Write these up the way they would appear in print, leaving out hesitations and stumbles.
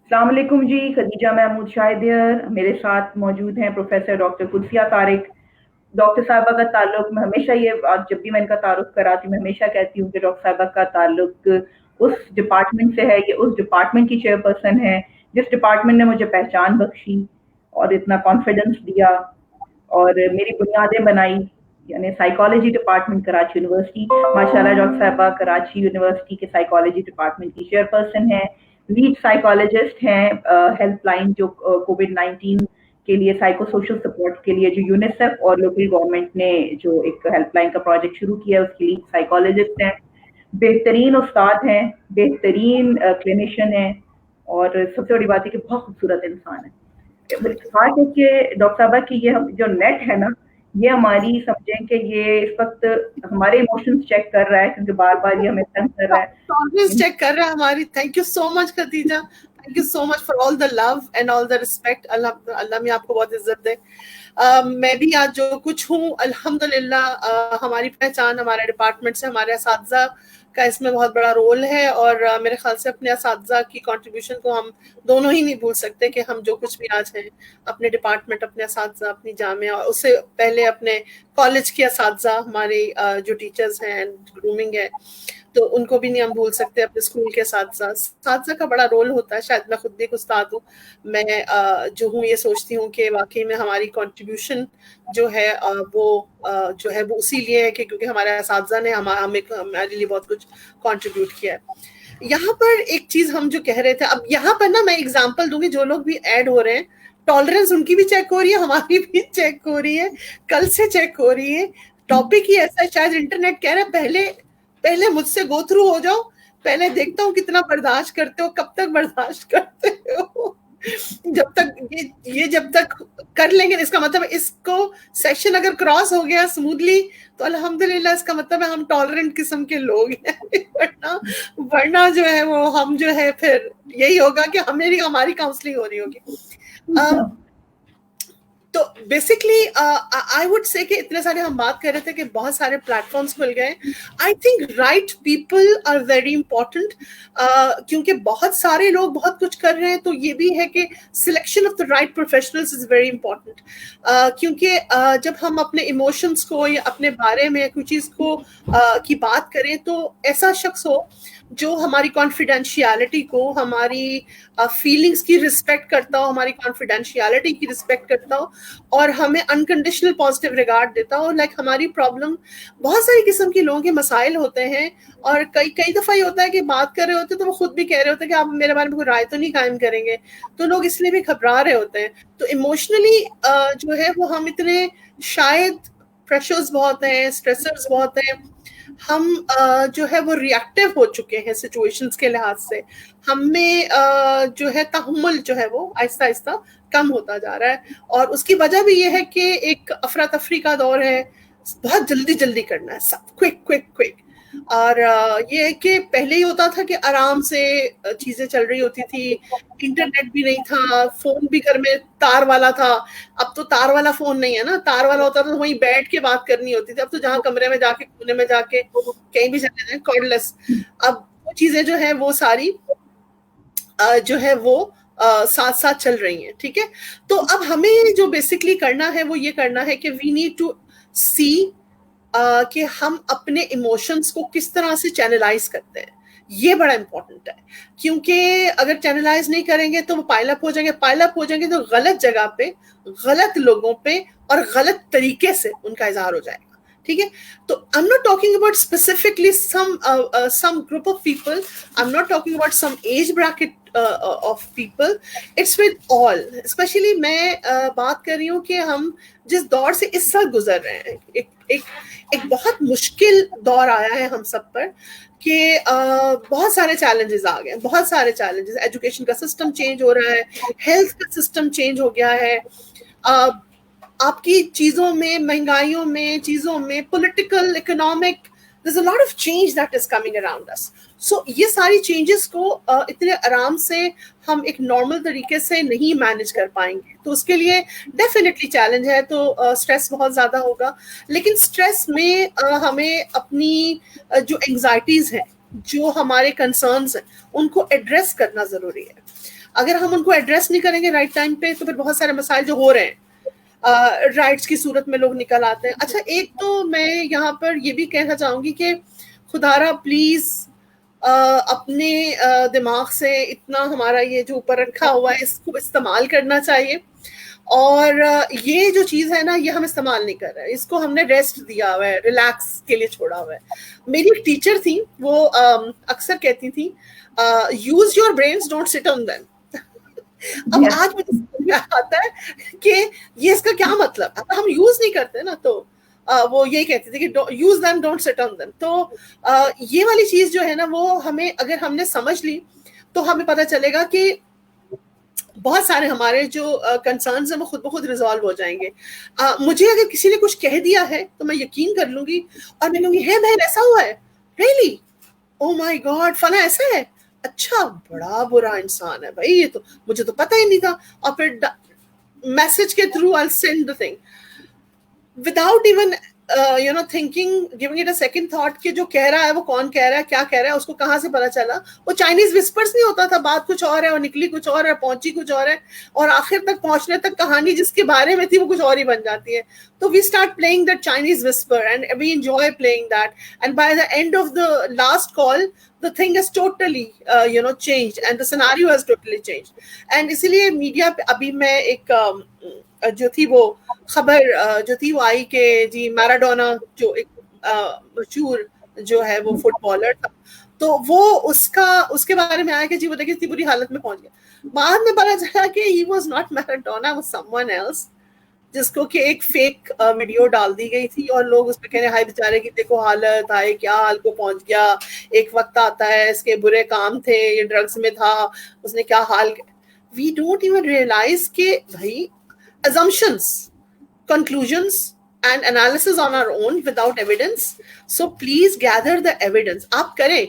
अस्सलाम वालेकुम जी, खदीजा महमूद शाहिदियर मेरे साथ मौजूद हैं professor doctor Qudsia Tariq. Doctor साहिबा का ताल्लुक, मैं हमेशा ये जब भी मैं इनका तारुफ कराती हूँ मैं हमेशा कहती हूँ कि डॉक्टर साहिबा का ताल्लुक उस डिपार्टमेंट से है, ये उस डिपार्टमेंट की चेयरपर्सन है जिस डिपार्टमेंट ने मुझे पहचान बख्शी और इतना कॉन्फिडेंस दिया और मेरी बुनियादें बनाई, यानी साइकोलॉजी डिपार्टमेंट कराची यूनिवर्सिटी। माशाल्लाह डॉक्टर साहिबा कराची यूनिवर्सिटी के साइकोलॉजी डिपार्टमेंट की चेयरपर्सन है, लीड साइकोलॉजिस्ट हैं हेल्पलाइन जो कोविड 19 के लिए साइको सोशल सपोर्ट के लिए जो यूनिसेफ और लोकल गवर्नमेंट ने जो एक हेल्पलाइन का प्रोजेक्ट शुरू किया है उसकी लीड साइकोलॉजिस्ट हैं, बेहतरीन उस्ताद हैं, बेहतरीन क्लिनिशियन हैं और सबसे बड़ी बात है कि बहुत खूबसूरत इंसान है। बात है कि डॉक्टर साहबा की ये जो नेट है ना, ये हमारी समझें कि ये इस वक्त हमारे इमोशंस चेक कर रहा है क्योंकि बार बार ये हमें तंग कर रहा है, ऑलवेज चेक कर रहा है हमारी। Thank you so much Khadija, thank you so much for all the love and all the respect. अल्लाह में आपको बहुत इज्जत दे। मैं भी आज जो कुछ हूँ अल्हम्दुलिल्लाह हमारी पहचान हमारे डिपार्टमेंट से, हमारे असातिज़ा का इसमें बहुत बड़ा रोल है और मेरे ख्याल से अपने असातिज़ा की कंट्रीब्यूशन को हम दोनों ही नहीं भूल सकते कि हम जो कुछ भी आज हैं अपने डिपार्टमेंट, अपने असातिज़ा, अपनी जामिया और उससे पहले अपने कॉलेज के असातिज़ा, हमारे जो टीचर्स हैं, ग्रूमिंग है, तो उनको भी नहीं हम भूल सकते। अपने स्कूल के साथ का बड़ा रोल होता है। शायद मैं खुद भी एक उस्ताद हूँ, मैं जो हूँ ये सोचती हूँ कि वाकई में हमारी कंट्रीब्यूशन जो है वो जो है वो उसी लिए है कि क्योंकि हमारे असातिज़ा ने हमारे लिए बहुत कुछ कंट्रीब्यूट किया है। यहाँ पर एक चीज हम जो कह रहे थे, अब यहाँ पर ना मैं एग्जांपल दूंगी, जो लोग भी ऐड हो रहे हैं टॉलरेंस उनकी भी चेक हो रही है, हमारी भी चेक हो रही है, कल से चेक हो रही है। टॉपिक ही ऐसा है, शायद इंटरनेट कह रहा है पहले मुझसे गो थ्रू हो जाओ, पहले देखता हूँ कितना बर्दाश्त करते हो, कब तक बर्दाश्त करते हो। जब तक ये जब तक कर लेंगे, इसका मतलब इसको सेशन अगर क्रॉस हो गया स्मूथली तो अल्हम्दुलिल्लाह, इसका मतलब है हम टॉलरेंट किस्म के लोग हैं। वरना जो है वो हम जो है फिर यही होगा कि हमारी काउंसलिंग हो रही होगी। तो बेसिकली आई वुड से कि इतने सारे हम बात कर रहे थे कि बहुत सारे प्लेटफॉर्म्स मिल गए। I think right people are very important, क्योंकि बहुत सारे लोग बहुत कुछ कर रहे हैं, तो ये भी है कि selection of the right professionals is very important. क्योंकि जब हम अपने इमोशंस को या अपने बारे में कोई चीज को की बात करें तो ऐसा शख्स हो जो हमारी कॉन्फिडेंशियलिटी को, हमारी फीलिंग्स की रिस्पेक्ट करता हो, हमारी कॉन्फिडेंशियलिटी की रिस्पेक्ट करता हो और हमें अनकंडीशनल पॉजिटिव रिगार्ड देता हो। लाइक हमारी प्रॉब्लम, बहुत सारी किस्म के लोगों के मसाइल होते हैं और कई दफा ये होता है कि बात कर रहे होते तो वो खुद भी कह रहे होते हैं कि आप मेरे बारे में कोई राय तो नहीं कायम करेंगे, तो लोग इसलिए भी घबरा रहे होते हैं। तो इमोशनली जो है वो हम इतने, शायद प्रेशर्स बहुत हैं, स्ट्रेसर्स बहुत हैं, हम जो है वो रिएक्टिव हो चुके हैं सिचुएशंस के लिहाज से। हम में जो है तहम्मुल जो है वो आहिस्ता आहिस्ता कम होता जा रहा है और उसकी वजह भी ये है कि एक अफरा तफरी का दौर है, बहुत जल्दी जल्दी करना है, सब क्विक क्विक क्विक। और ये है कि पहले ही होता था कि आराम से चीजें चल रही होती थी, इंटरनेट भी नहीं था, फोन भी घर में तार वाला था। अब तो तार वाला फोन नहीं है ना, तार वाला होता था तो वहीं बैठ के बात करनी होती थी। अब तो जहाँ कमरे में जाके, कोने में जाके, कहीं भी चले जाए, कॉर्डलेस। अब वो चीजें जो है वो सारी जो है वो साथ साथ चल रही हैं, ठीक है। तो अब हमें जो बेसिकली करना है वो ये करना है कि वी नीड टू सी कि हम अपने इमोशंस को किस तरह से चैनलाइज करते हैं। ये बड़ा इंपॉर्टेंट है, क्योंकि अगर चैनलाइज नहीं करेंगे तो वो पाइलअप हो जाएंगे तो गलत जगह पे, गलत लोगों पे और गलत तरीके से उनका इजहार हो जाएगा, ठीक है। तो आई am not talking about specifically some group of people, I'm not talking about some age bracket of people, it's with all, especially मैं बात कर रही हूँ कि हम जिस दौर से इस साल गुजर रहे हैं, एक बहुत मुश्किल दौर आया है हम सब पर कि बहुत सारे चैलेंजेस आ गए, बहुत सारे चैलेंजेस। एजुकेशन का सिस्टम चेंज हो रहा है, हेल्थ का सिस्टम चेंज हो गया है, आपकी चीजों में, महंगाइयों में, चीजों में, political, economic, there's a lot of change that is coming around us. So ये सारी चेंजेस को इतने आराम से हम एक नॉर्मल तरीके से नहीं मैनेज कर पाएंगे, तो उसके लिए डेफिनेटली चैलेंज है। तो स्ट्रेस बहुत ज़्यादा होगा, लेकिन स्ट्रेस में हमें अपनी जो एंग्जाइटीज़ हैं جو ہمارے کنسرنس ہیں ان کو ایڈریس کرنا ضروری ہے. اگر ہم ان کو ایڈریس نہیں کریں گے رائٹ ٹائم پہ تو پھر بہت سارے مسائل جو ہو رہے ہیں رائٹس کی صورت میں لوگ نکل آتے ہیں. اچھا ایک تو میں یہاں پر یہ بھی کہنا چاہوں گی کہ خدارا پلیز اپنے دماغ سے اتنا ہمارا یہ جو اوپر رکھا ہوا ہے اس کو استعمال کرنا چاہیے. اور یہ جو چیز ہے نا یہ ہم استعمال نہیں کر رہے, اس کو ہم نے ریسٹ دیا ہوا ہے, ریلیکس کے لیے چھوڑا ہوا ہے. میری ایک ٹیچر تھی, وہ اکثر کہتی تھی یوز یور برینز ڈونٹ سٹ آن دیم. اب آج مجھے سمجھ میں آتا ہے کہ یہ اس کا کیا مطلب, اگر ہم یوز نہیں کرتے نا تو وہ یہی کہتی تھی کہ یوز دیم ڈونٹ سٹ آن دیم. تو یہ والی چیز جو ہے نا وہ ہمیں اگر ہم نے سمجھ لی تو ہمیں پتہ چلے گا کہ بہت سارے ہمارے جو کنسرنز ہیں وہ خود بخود ریزالو ہو جائیں گے. مجھے اگر کسی نے کچھ کہہ دیا ہے تو میں یقین کر لوں گی اور میں کہوں گی ہے بہن ایسا ہوا ہے, ریئلی, او مائی گاڈ فلاں ایسا ہے, اچھا بڑا برا انسان ہے بھائی, یہ تو مجھے تو پتہ ہی نہیں تھا. اور پھر میسج کے through I'll send the thing without even thinking, giving it a second thought کہ جو کہہ رہا ہے وہ کون کہہ رہا ہے, کیا کہہ رہا ہے, اس کو کہاں سے پتا چلا. وہ چائنیز وسپرز نہیں ہوتا تھا, بات کچھ اور ہے اور نکلی کچھ اور ہے, پہنچی کچھ اور ہے, اور آخر تک پہنچنے تک کہانی جس کے بارے میں تھی وہ کچھ اور ہی بن جاتی ہے. تو we start playing that Chinese whisper and we enjoy playing that, and by the end of the last call the thing has totally changed and the scenario has totally changed. And اسی لیے media پہ ابھی میں ایک جو تھی وہ خبر جو تھی وہ آئی کہ جی میراڈونا جو ایک مشہور جو ہے وہ فٹ بالر تھا, تو وہ اس کے بارے میں آیا کہ جی وہ دیکھیں اتنی بری حالت میں پہنچ گیا. بعد میں پتا چلا کہ he was not Maradona, was someone else, جس کو کہ ایک فیک ویڈیو ڈال دی گئی تھی اور لوگ اس پہ کہہ رہے ہائے بیچارے کی دیکھو حالت, ہائے کیا حال کو پہنچ گیا, ایک وقت آتا ہے اس کے برے کام تھے, یہ ڈرگس میں تھا, اس نے کیا حال. We don't even realize کہ بھائی assumptions, conclusions and analysis on our own without evidence. So please gather the evidence. آپ کریں,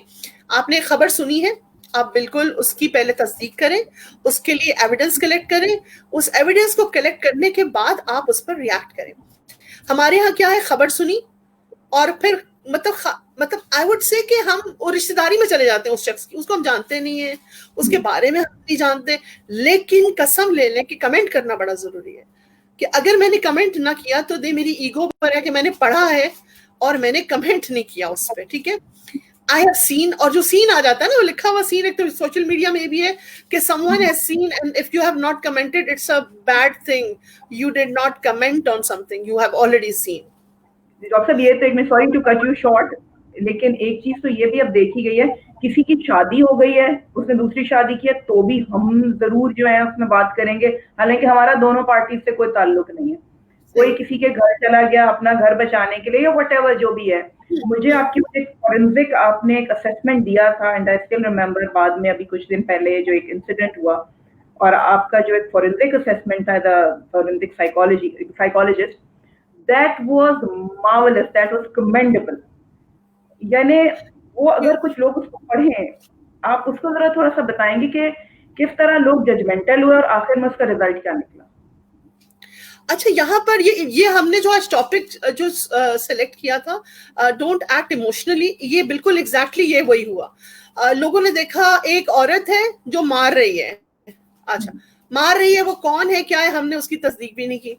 آپ نے خبر سنی ہے, آپ بالکل اس کی پہلے تصدیق کریں, اس کے لیے ایویڈنس کلیکٹ کریں, اس ایویڈنس کو کلیکٹ کرنے کے بعد آپ اس پر ریئیکٹ کریں. ہمارے ہاں کیا ہے, خبر سنی اور پھر مطلب آئی وڈ سے کہ ہم رشتے داری میں چلے جاتے ہیں اس شخص کی, اس کو ہم جانتے نہیں ہیں, اس کے بارے میں ہم نہیں جانتے, لیکن قسم لے لیں کہ کمنٹ کرنا بڑا ضروری ہے. کہ اگر میں نے کمنٹ نہ کیا تو دے میری ایگو پر ہے کہ میں نے پڑھا ہے اور میں نے کمنٹ نہیں کیا اس پہ, ٹھیک ہے. I have seen, اور جو سین آ جاتا ہے نا وہ لکھا ہوا سین, ایک تو سوشل میڈیا میں بھی ہے کہ someone has seen and if you have not commented it's a bad thing, you did not comment on something you have already seen. Doctor صاحب یہ تو ایک میں sorry to cut you short, لیکن ایک چیز تو یہ بھی اب دیکھی گئی ہے, کسی کی شادی ہو گئی ہے, اس نے دوسری شادی کی ہے, تو بھی ہم ضرور جو ہے اس میں بات کریں گے, حالانکہ ہمارا دونوں پارٹیز سے کوئی تعلق نہیں ہے. کوئی کسی کے گھر چلا گیا اپنا گھر بچانے کے لیے یا وٹ ایور جو بھی ہے. مجھے آپ کی ایک فورینزک آپ نے ایک اسیسمنٹ دیا تھا اینڈ آئی اسٹل ریمبر, بعد میں ابھی کچھ دن پہلے جو ایک انسیڈنٹ ہوا, اور آپ کا جو ایک فورینزک اسیسمنٹ تھا, the forensic psychologist, that was marvelous, that was commendable. یعنی وہ اگر کچھ لوگ اس کو پڑھیں, آپ اس کو ذرا تھوڑا سا بتائیں گے کہ کس طرح لوگ ججمنٹل ہوئے اور آخر میں اس کا رزلٹ کیا نکلا. اچھا یہاں پر یہ ہم نے جو آج ٹاپک جو سلیکٹ کیا تھا ڈونٹ ایکٹ ایموشنلی, یہ بالکل ایگزیکٹلی یہ وہی ہوا. لوگوں نے دیکھا ایک عورت ہے جو مار رہی ہے, اچھا مار رہی ہے, وہ کون ہے کیا ہے ہم نے اس کی تصدیق بھی نہیں کی.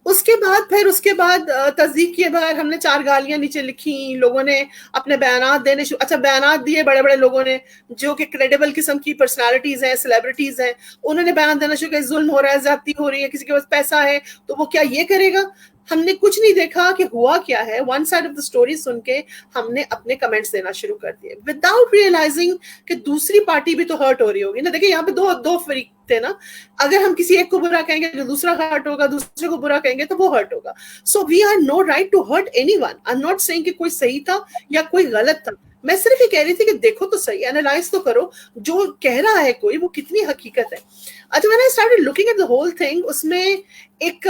اس کے بعد تصدیق کیے بغیر ہم نے 4 گالیاں نیچے لکھی, لوگوں نے اپنے بیانات دینے اچھا بیانات دیے بڑے بڑے لوگوں نے جو کہ کریڈیبل قسم کی پرسنالٹیز ہیں, سیلیبریٹیز ہیں, انہوں نے بیان دینا شروع کیا, ظلم ہو رہا ہے, زیادتی ہو رہی ہے, کسی کے پاس پیسہ ہے تو وہ کیا یہ کرے گا. ہم نے کچھ نہیں دیکھا کہ ہوا کیا ہے, one side of the story سن کے ہم نے اپنے کمنٹس دینا شروع کر دیے وداؤٹ ریئلائزنگ کہ دوسری پارٹی بھی تو ہرٹ ہو رہی ہوگی نا. دیکھیں یہاں پہ دو فریق تھے نا, اگر ہم کسی ایک کو برا کہیں گے تو دوسرا ہرٹ ہوگا, دوسرے کو برا کہیں گے تو وہ ہرٹ ہوگا. So we are no right to hurt anyone. I am not saying کہ کوئی صحیح تھا یا کوئی غلط تھا, میں صرف یہ کہہ رہی تھی کہ دیکھو تو صحیح, اینالائز تو کرو جو کہہ رہا ہے کوئی وہ کتنی حقیقت ہے. اچھا میں نے started looking at the whole thing, اس میں ایک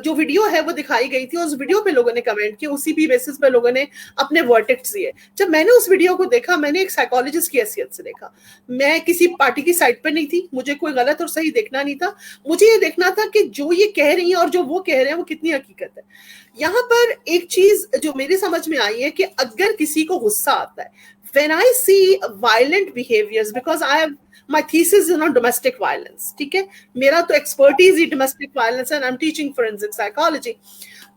جو ویڈیو ہے وہ دکھائی گئی تھی, اس ویڈیو پہ لوگوں نے کمنٹ کیا, اسی بھی بیسس پہ لوگوں نے اپنے ورڈکٹس دیے. جب میں نے اس ویڈیو کو دیکھا میں نے ایک سائیکالوجسٹ کی حیثیت سے دیکھا, میں کسی پارٹی کی سائڈ پہ نہیں تھی, مجھے کوئی غلط اور صحیح دیکھنا نہیں تھا, مجھے یہ دیکھنا تھا کہ جو یہ کہہ رہی ہیں اور جو وہ کہہ رہے ہیں وہ کتنی حقیقت ہے. یہاں پر ایک چیز جو میری سمجھ میں آئی ہے کہ اگر کسی کو غصہ آتا ہے, when I see violent behaviors, because I have my thesis is on domestic violence, ठीक है, मेरा तो expertise he domestic violence and I'm teaching forensic psychology.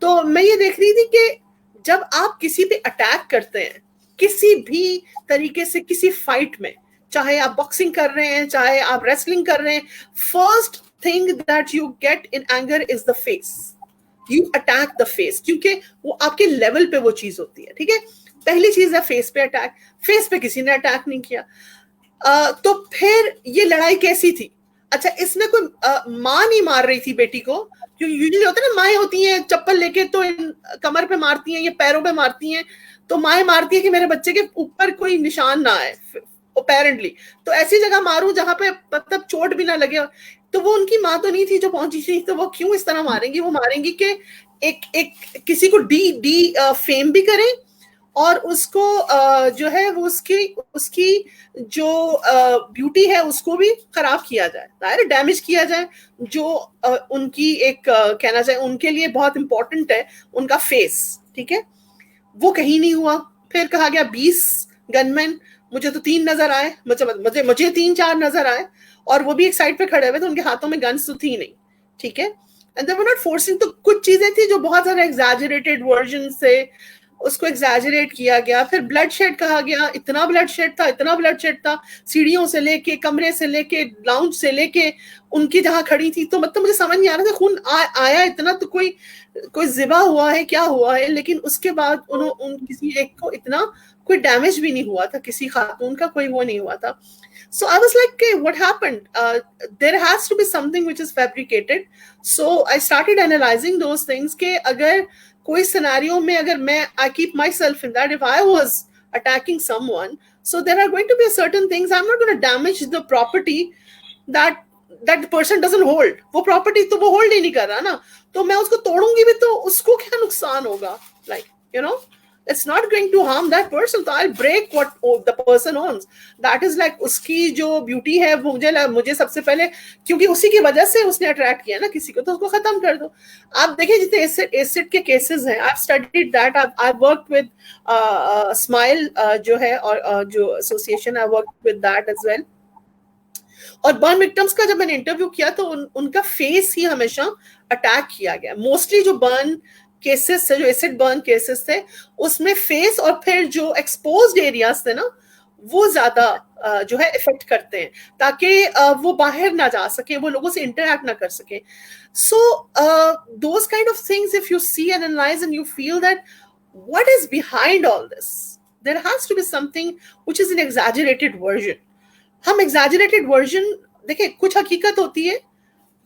तो मैं ये देख रही थी कि जब आप किसी पे अटैक करते हैं किसी भी तरीके से किसी फाइट में, चाहे आप बॉक्सिंग कर रहे हैं चाहे आप रेसलिंग कर रहे हैं, first thing that you get in anger is the face. You attack the face, क्योंकि वो आपके लेवल पे वो चीज होती है, ठीक है. पहली चीज है फेस पे अटैक. फेस पे किसी ने अटैक नहीं किया. तो फिर ये लड़ाई कैसी थी? अच्छा, इसमें कोई माँ नहीं मार रही थी बेटी को, क्योंकि यूजुअली होता है ना, माएँ होती हैं चप्पल लेके तो कमर पे मारती हैं, ये पैरों पे मारती हैं, तो माएँ मारती है कि मेरे बच्चे के ऊपर कोई निशान ना आए अपेरेंटली, तो ऐसी जगह मारूं जहां पे मतलब चोट भी ना लगे. तो वो उनकी माँ तो नहीं थी जो पहुंची थी, तो वो क्यों इस तरह मारेंगी? वो मारेंगी कि एक किसी को डी फेम भी करें और उसको जो है वो उसकी जो ब्यूटी है उसको भी खराब किया जाए, डैमेज किया जाए, जो उनकी एक कहना चाहिए उनके लिए बहुत इंपॉर्टेंट है, उनका फेस, ठीक है. वो कहीं नहीं हुआ. फिर कहा गया 20 गनमैन, मुझे तो 3 नजर आए, मुझे 3-4 नजर आए, और वो भी एक साइड पे खड़े हुए थे, उनके हाथों में गन्स तो थी नहीं, ठीक है. And they were not forcing. तो कुछ चीजें थी जो बहुत सारे एग्जैजरेटेड वर्जन से उसको एग्जैजरेट किया गया. फिर ब्लड शेड कहा गया, इतना ब्लड शेड था, सीढ़ियों से लेके, कमरे से लेके, लाउंज से लेके, उनकी जहां खड़ी थी. तो मतलब मुझे समझ नहीं आ रहा था, खून आया इतना, तो कोई जिबा हुआ है, क्या हुआ है. लेकिन उसके बाद किसी एक को इतना कोई डैमेज भी नहीं हुआ था, किसी खातून का कोई वो नहीं हुआ था. So I was like, okay, what happened? There has to be something which is fabricated. So I started analyzing those things कि अगर कोई scenario में अगर मैं I keep myself in that, if I was attacking someone, so there are going to be certain things. I'm not going to damage the property that the person doesn't hold. वो property तो वो hold ही नहीं कर रहा ना, तो मैं उसको तोड़ूंगी भी तो उसको क्या नुकसान होगा? Like, you know, it's not going to harm that person. So I'll break what the person owns. That is like उसकी जो beauty है, मुझे सबसे पहले, क्योंकि उसी की वजह से उसने attract किया ना किसी को, तो उसको खत्म कर दो. आप देखिए जितने acid के cases हैं, I've studied that. I've worked with Smile जो है, और जो association, I worked with that as well. और बर्न विक्टिम्स का जब मैंने इंटरव्यू किया तो उनका फेस ही हमेशा अटैक किया गया. मोस्टली जो बर्न केसेस थे, जो एसिड बर्न केसेस थे, उसमें फेस और फिर जो एक्सपोज्ड एरियाज थे ना, वो ज्यादा जो है इफेक्ट करते हैं, ताकि वो बाहर ना जा सके, वो लोगों से इंटरैक्ट ना कर सके. So those kind of things, if you see and analyse and you feel that what is behind all this, there has to be something which is an exaggerated version. हम एग्जैजरेटेड वर्जन, देखिए कुछ हकीकत होती है,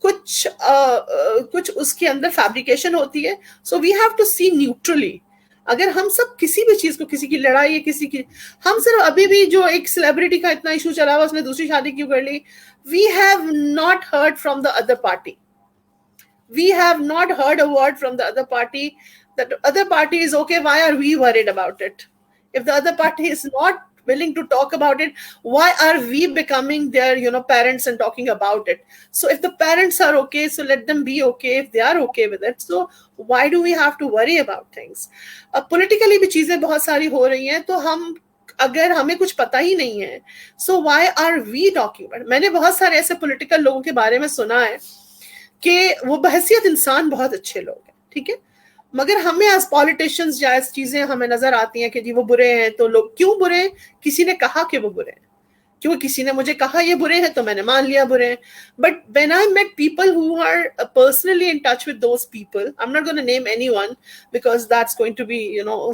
कुछ उसके अंदर fabrication होती है. So we have to see neutrally. अगर हम सब किसी भी चीज को, किसी की लड़ाई है, किसी की, हम सिर्फ अभी भी जो एक सेलिब्रिटी का इतना इशू चला हुआ, उसने दूसरी शादी क्यों कर ली, we have not heard from the other party. We have not heard a word from the other party that the other party is okay. Why are we worried about it? If the other party is not willing to talk about it, why are we becoming their parents and talking about it? So if the parents are okay, so let them be okay if they are okay with it. So why do we have to worry about things? Politically भी चीजें बहुत सारी हो रही हैं, तो हम अगर हमें कुछ पता ही नहीं है, so why are we talking about it? मैंने बहुत सारे ऐसे political लोगों के बारे में सुना है कि वो बहसियत इंसान बहुत अच्छे लोग हैं, ठीक है, मगर हमें एज पॉलिटिशियंस जायज चीजें हमें नजर आती हैं कि जी वो बुरे हैं, तो लोग क्यों बुरे हैं? किसी ने कहा कि वो बुरे हैं, क्यों किसी ने मुझे कहा ये बुरे हैं तो मैंने मान लिया बुरे हैं. But when I met people who are personally in touch with those people, I am not going to name anyone because that's going to be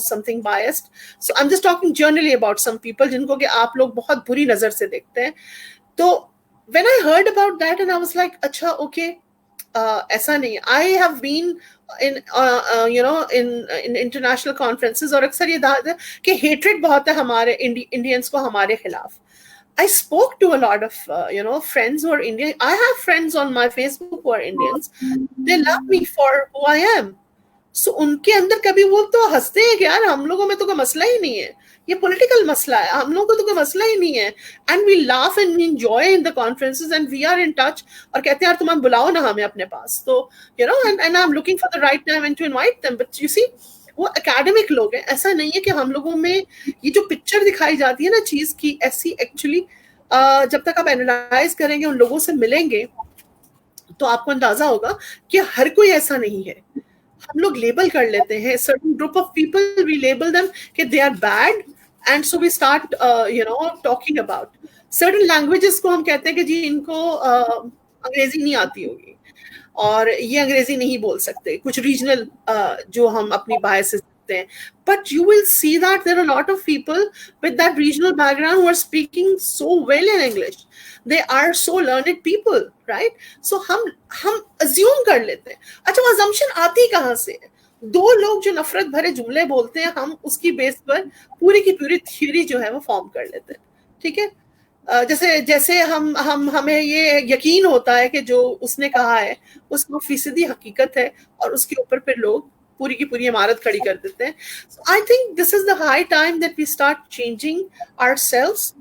something biased. So I am just talking generally about some people जिनको कि आप लोग बहुत बुरी नजर से देखते हैं. तो when I heard about that and I was like, अच्छा ओके, ऐसा नहीं. I have been in international conferences, और अक्सर ये दाद है कि हेट्रेड बहुत है हमारे इंडियंस को हमारे खिलाफ. I spoke to a lot of friends who are Indian. I have friends on my Facebook who are Indians. They love me for who I am. So उनके अंदर कभी वो तो हंसते हैं कि यार हम लोगों में तो कोई मसला ही नहीं है, ये पॉलिटिकल मसला है, हम लोगों को तो कोई मसला ही नहीं है. And we laugh and we enjoy in the conferences and we are in touch, और कहते हैं यार तुम बुलाओ ना हमें अपने पास. तो and I am looking for the right time and to invite them. But you see, وہ एकेडमिक लोग हैं. ऐसा नहीं है कि हम लोगों में ये जो पिक्चर दिखाई जाती है ना चीज की, ऐसी एक्चुअली जब तक आप एनालाइज करेंगे, उन लोगों से मिलेंगे, तो आपको अंदाजा होगा कि हर कोई ऐसा नहीं है. हम लोग लेबल कर लेते हैं certain group of people, we label them कि they are bad, and so we start talking about certain languages को. हम कहते हैं कि जी इनको अंग्रेजी नहीं आती होगी और ये अंग्रेजी नहीं बोल सकते, कुछ रीजनल जो हम अपनी बायसेस सकते हैं. But you will see that there are a lot of people with that regional background who are speaking so well in English. They are so learned people, right? So हम assume कर लेते हैं. अच्छा, वो assumption आती कहाँ से है? दो लोग जो नफरत भरे जुमले बोलते हैं, हम उसकी बेस पर पूरी की पूरी थ्योरी जो है वो फॉर्म कर लेते हैं. ठीक है, जैसे हमें ये यकीन होता है कि जो उसने कहा है उसको फीसदी हकीकत है, और उसके ऊपर फिर लोग पूरी की पूरी इमारत खड़ी कर देते हैं. I think this is the high time that we start changing ourselves.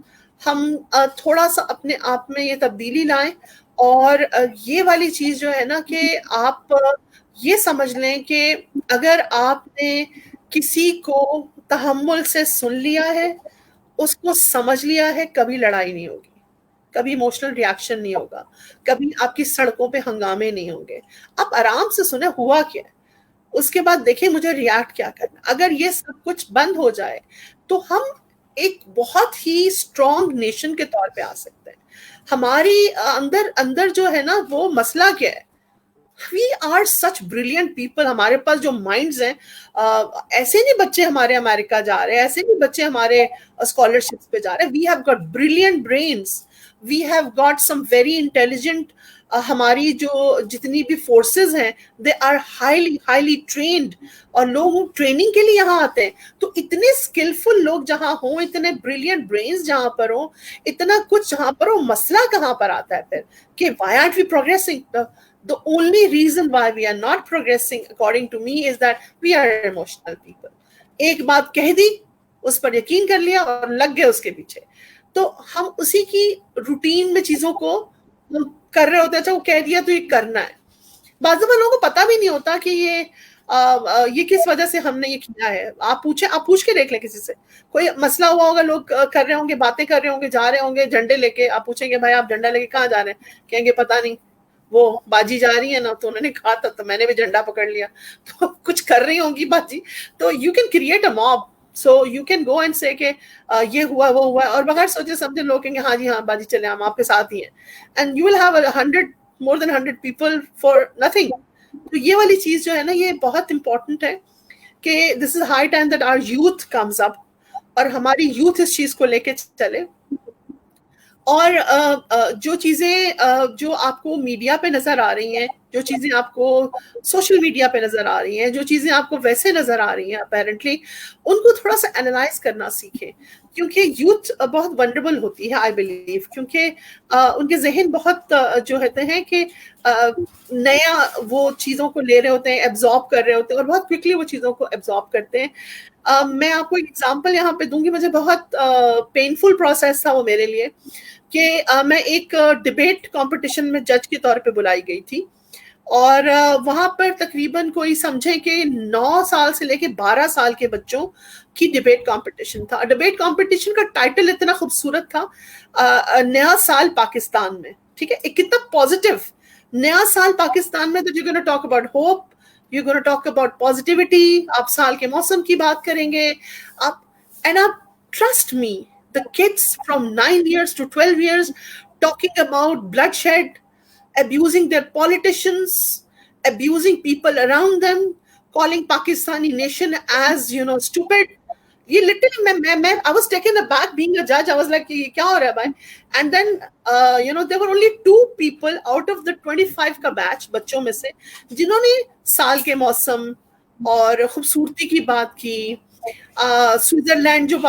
हम थोड़ा सा अपने आप में ये तब्दीली लाएं, और ये वाली चीज जो है ना कि आप ये समझ लें कि अगर आपने किसी को तहम्मुल से सुन लिया है, उसको समझ लिया है, कभी लड़ाई नहीं होगी, कभी इमोशनल रिएक्शन नहीं होगा, कभी आपकी सड़कों पे हंगामे नहीं होंगे. आप आराम से सुने हुआ क्या है, उसके बाद देखें मुझे रिएक्ट क्या करना. अगर ये सब कुछ बंद हो जाए तो हम एक बहुत ही स्ट्रॉन्ग नेशन के तौर पे आ सकते हैं. हमारी अंदर जो है ना, वो मसला क्या है, we are such brilliant people. हमारे पास जो माइंड्स हैं, ऐसे नहीं बच्चे हमारे अमेरिका जा रहे हैं, ऐसे नहीं बच्चे हमारे स्कॉलरशिप्स पे जा रहे हैं. We have got brilliant brains, we have got some very intelligent. हमारी जो जितनी भी फोर्सेस हैं, दे आर हाईली ट्रेन्ड, और लोग ट्रेनिंग के लिए यहाँ आते हैं. तो इतने स्किलफुल लोग जहाँ हों, इतने ब्रिलियंट ब्रेन्स जहाँ पर हो, इतना कुछ जहाँ पर हो, मसला कहाँ पर आता है फिर कि why aren't we progressing? The only reason why we are not progressing, according to me, is that we are emotional people. एक बात कह दी, उस पर यकीन कर लिया और लग गए उसके पीछे. तो हम उसी की रूटीन में चीजों को कर रहे होते हैं. अच्छा, वो कह दिया तो ये करना है. बाज़ लोगों को पता भी नहीं होता कि ये किस वजह से हमने ये किया है. आप पूछ के देख लें किसी से, कोई मसला हुआ होगा, लोग कर रहे होंगे, बातें कर रहे होंगे, जा रहे होंगे झंडे लेके. आप पूछेंगे भाई आप झंडा लेके कहाँ जा रहे हैं, कहेंगे पता नहीं, वो बाजी जा रही है ना, तो उन्होंने कहा था तो मैंने भी झंडा पकड़ लिया. तो कुछ कर रही होंगी बाजी. तो you can create a mob, so you can go and से कि ये हुआ वो हुआ, और बगैर सोचे समझे लोग कहेंगे हाँ जी हाँ बाजी चले, हम आपके साथ ही हैं. And you will have 100 more than 100 people for nothing. तो ये वाली चीज जो है ना, ये बहुत इंपॉर्टेंट है कि this is high time that our youth comes up, और हमारी यूथ इस चीज को लेके चले. और जो चीजें जो आपको मीडिया पे नजर आ रही हैं, जो चीजें आपको सोशल मीडिया पे नजर आ रही हैं, जो चीजें आपको वैसे नजर आ रही हैं अपेरेंटली, उनको थोड़ा सा एनालाइज करना सीखें. क्योंकि यूथ बहुत वनरेबल होती है, आई बिलीव, क्योंकि उनके जहन बहुत जो होते हैं कि नया वो चीज़ों को ले रहे होते हैं, एब्जॉर्ब कर रहे होते हैं, और बहुत क्विकली वो चीज़ों को एब्जॉर्ब करते हैं. मैं आपको एक एग्जांपल यहाँ पे दूंगी. मुझे बहुत पेनफुल प्रोसेस था वो मेरे लिए कि मैं एक डिबेट कंपटीशन में जज के तौर पे बुलाई गई थी, और वहां पर तकरीबन कोई समझे कि 9 साल से लेके 12 साल के बच्चों की डिबेट कंपटीशन था. डिबेट कंपटीशन का टाइटल इतना खूबसूरत था, नया साल पाकिस्तान में. ठीक है, एक कितना पॉजिटिव नया साल पाकिस्तान में. तो you gonna talk about hope, you gonna talk about positivity, आप साल के मौसम की बात करेंगे आप. एंड आप trust me, the kids from 9 years to 12 years talking about bloodshed, abusing their politicians, abusing people around them, calling Pakistani nation as, you know, stupid. ये literally I was taken aback being a judge. I was like, ये क्या हो रहा है भाई? And then you know, there were only 2 people out of the 25 का batch बच्चों में से जिन्होंने साल के मौसम और खूबसूरती की बात की. स्विट्जरलैंड जो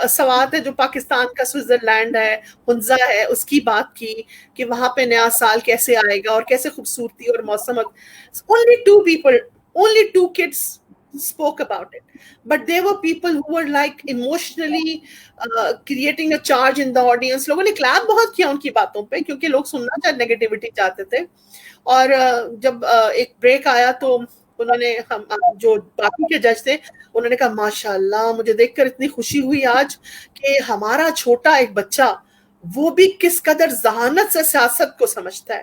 सवात है, जो पाकिस्तान का स्विट्जरलैंड है, हुंजा है, उसकी बात की कि वहां पे नया साल कैसे आएगा और कैसे खूबसूरती और मौसम. only 2 people, only 2 kids spoke about it, but there were people who were like emotionally creating a charge in the audience. लोगों ने क्लैप बहुत किया उनकी बातों पे, क्योंकि लोग सुनना चाहे नेगेटिविटी चाहते थे. और जब एक ब्रेक आया तो انہوں نے ہم جو باقی کے جج تھے انہوں نے کہا ماشاءاللہ مجھے دیکھ کر اتنی خوشی ہوئی آج کہ ہمارا چھوٹا ایک بچہ وہ بھی کس قدر ذہانت سے سیاست کو سمجھتا ہے.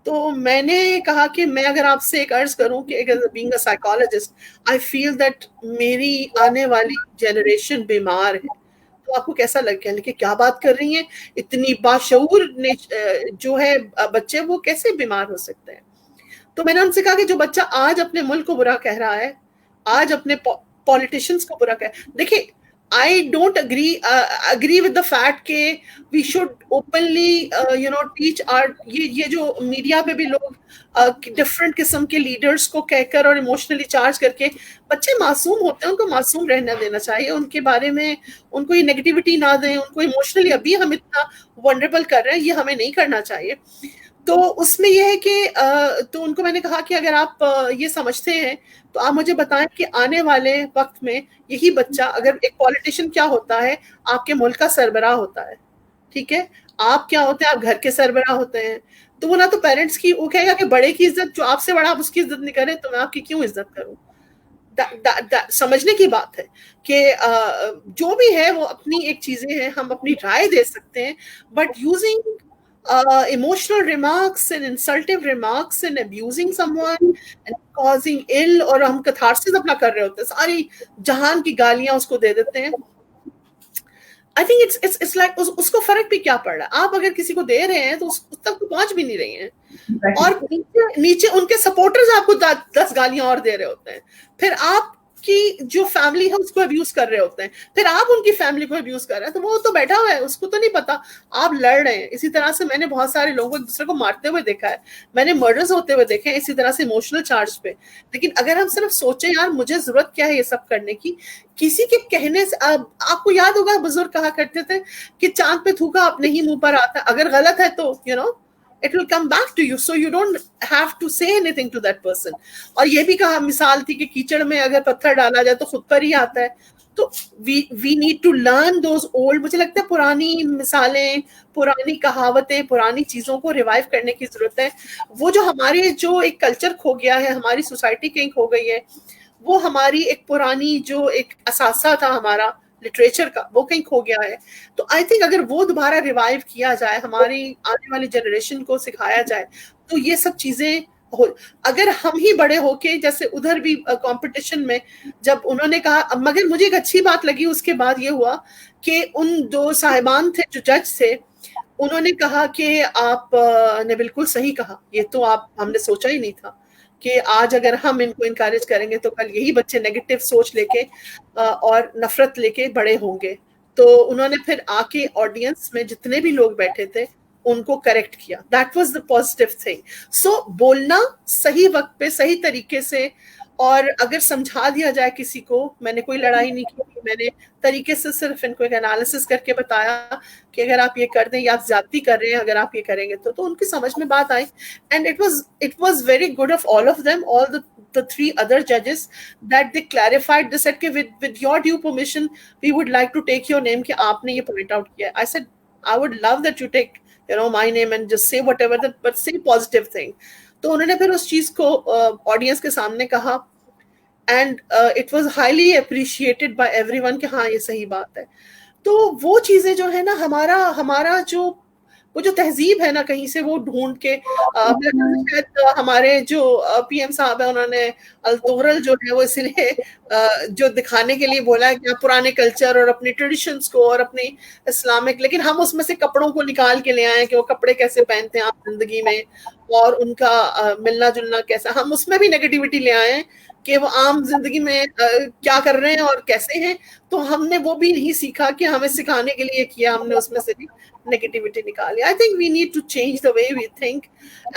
تو میں نے کہا کہ میں اگر آپ سے ایک عرض کروں کہ being a psychologist I feel that میری آنے والی جنریشن بیمار ہے. تو آپ کو کیسا لگ گیا کہ کیا بات کر رہی ہیں, اتنی باشعور جو ہے بچے وہ کیسے بیمار ہو سکتے ہیں؟ تو میں نے ان سے کہا کہ جو بچہ آج اپنے ملک کو برا کہہ رہا ہے, آج اپنے پولیٹیشینس کو برا دیکھیں I don't agree with the fact کہ we should openly teach our یہ جو میڈیا پہ بھی لوگ ڈفرینٹ قسم کے لیڈرز کو کہہ کر اور ایموشنلی چارج کر کے, بچے معصوم ہوتے ہیں ان کو معصوم رہنا دینا چاہیے, ان کے بارے میں ان کو یہ نیگیٹیوٹی نہ دیں, ان کو ایموشنلی ابھی ہم اتنا ونڈریبل کر رہے ہیں یہ ہمیں نہیں کرنا چاہیے. تو اس میں یہ ہے کہ تو ان کو میں نے کہا کہ اگر آپ یہ سمجھتے ہیں تو آپ مجھے بتائیں کہ آنے والے وقت میں یہی بچہ, اگر ایک پولیٹیشین کیا ہوتا ہے, آپ کے ملک کا سربراہ ہوتا ہے, ٹھیک ہے, آپ کیا ہوتے ہیں, آپ گھر کے سربراہ ہوتے ہیں, تو وہ نہ تو پیرنٹس کی, وہ کہے گا کہ بڑے کی عزت, جو آپ سے بڑا آپ اس کی عزت نہیں کریں تو میں آپ کی کیوں عزت کروں. سمجھنے کی بات ہے کہ جو بھی ہے وہ اپنی ایک چیزیں ہیں, ہم اپنی رائے دے سکتے ہیں, but using emotional remarks and insultive remarks and abusing someone and causing ill, اور ہم catharsis اپنا کر رہے ہوتے ہیں, ساری جہان کی گالیاں اس کو دے دیتے ہیں. I think it's like اس کو فرق بھی کیا پڑ رہا ہے, آپ اگر کسی کو دے رہے ہیں تو اس تک تو پہنچ بھی نہیں رہی ہیں, اور نیچے ان کے سپورٹرز آپ کو 10 گالیاں اور دے رہے ہوتے ہیں, پھر آپ کی جو فیملی ہے اس کو ابیوز کر رہے ہوتے ہیں, پھر آپ ان کی فیملی کو ابیوز کر رہے ہیں, تو وہ تو بیٹھا ہوا ہے, اس کو تو نہیں پتا آپ لڑ رہے ہیں. اسی طرح سے میں نے بہت سارے لوگوں کو ایک دوسرے کو مارتے ہوئے دیکھا ہے, میں نے مرڈرز ہوتے ہوئے دیکھے ہیں اسی طرح سے ایموشنل چارج پہ. لیکن اگر ہم صرف سوچیں یار مجھے ضرورت کیا ہے یہ سب کرنے کی, کسی کے کہنے سے, آپ کو یاد ہوگا بزرگ کہا کرتے تھے کہ چاند پہ تھوکا اپنے ہی منہ پر آتا, اگر غلط ہے تو it will come back to you, so you don't have to say anything to that person. اور یہ بھی کہا مثال تھی کہ کیچڑ میں اگر پتھر ڈالا جائے تو خود پر ہی آتا ہے. تو we need to learn those old, مجھے لگتا ہے پرانی مثالیں, پرانی کہاوتیں, پرانی چیزوں کو ریوائیو کرنے کی ضرورت ہے. وہ جو ہمارے جو ایک کلچر کھو گیا ہے, ہماری سوسائٹی کہیں کھو گئی ہے, وہ ہماری ایک پرانی جو ایک اثاثہ تھا ہمارا لٹریچر کا, وہ کہیں کھو گیا ہے. تو آئی تھنک اگر وہ دوبارہ ریوائیو کیا جائے, ہماری آنے والی جنریشن کو سکھایا جائے, تو یہ سب چیزیں اگر ہم ہی بڑے ہو کے, جیسے ادھر بھی کمپٹیشن میں جب انہوں نے کہا, مگر مجھے ایک اچھی بات لگی اس کے بعد یہ ہوا کہ ان 2 صاحبان تھے جو جج تھے, انہوں نے کہا کہ آپ نے بالکل صحیح کہا, یہ تو ہم نے سوچا ہی نہیں تھا کہ آج اگر ہم ان کو انکریج کریں گے تو کل یہی بچے نیگیٹو سوچ لے کے اور نفرت لے کے بڑے ہوں گے. تو انہوں نے پھر آ کے آڈینس میں جتنے بھی لوگ بیٹھے تھے ان کو کریکٹ کیا. That was the positive thing. So بولنا صحیح وقت پہ صحیح طریقے سے, اور اگر سمجھا دیا جائے کسی کو, میں نے کوئی لڑائی نہیں کی, میں نے طریقے سے صرف ان کو ایک انالیسس کر کے بتایا کہ اگر آپ یہ کر دیں یا آپ زیادتی کر رہے ہیں, اگر آپ یہ کریں گے تو ان کی سمجھ میں بات آئی. And it was very good of all of them, all the 3 other judges, that they clarified. They said کہ with your due permission we would like to take your name, کہ آپ نے یہ point out کیا. I said I would love that you take my name and just say whatever that, but say positive thing. تو انہوں نے پھر اس چیز کو آڈینس کے سامنے کہا, and it was highly appreciated by every one کہ ہاں یہ صحیح بات ہے. تو وہ چیزیں جو ہے نا, ہمارا جو وہ جو تہذیب ہے نا, کہیں سے وہ ڈھونڈ کے شاید ہمارے جو پی ایم صاحب ہیں انہوں نے التغرل جو ہے وہ اس لیے جو دکھانے کے لیے بولا ہے کہ پرانے کلچر اور اپنی ٹریڈیشنز کو اور اپنی اسلامک, لیکن ہم اس میں سے کپڑوں کو نکال کے لے آئے کہ وہ کپڑے کیسے پہنتے ہیں آپ زندگی میں, اور ان کا ملنا جلنا کیسا, ہم اس میں بھی نیگیٹیوٹی لے آئے ہیں کہ وہ عام زندگی میں کیا کر رہے ہیں اور کیسے ہیں. تو ہم نے وہ بھی نہیں سیکھا کہ ہمیں سکھانے کے لیے کیا, ہم نے اس میں سے بھی negativity nikali. I think we need to change the way we think,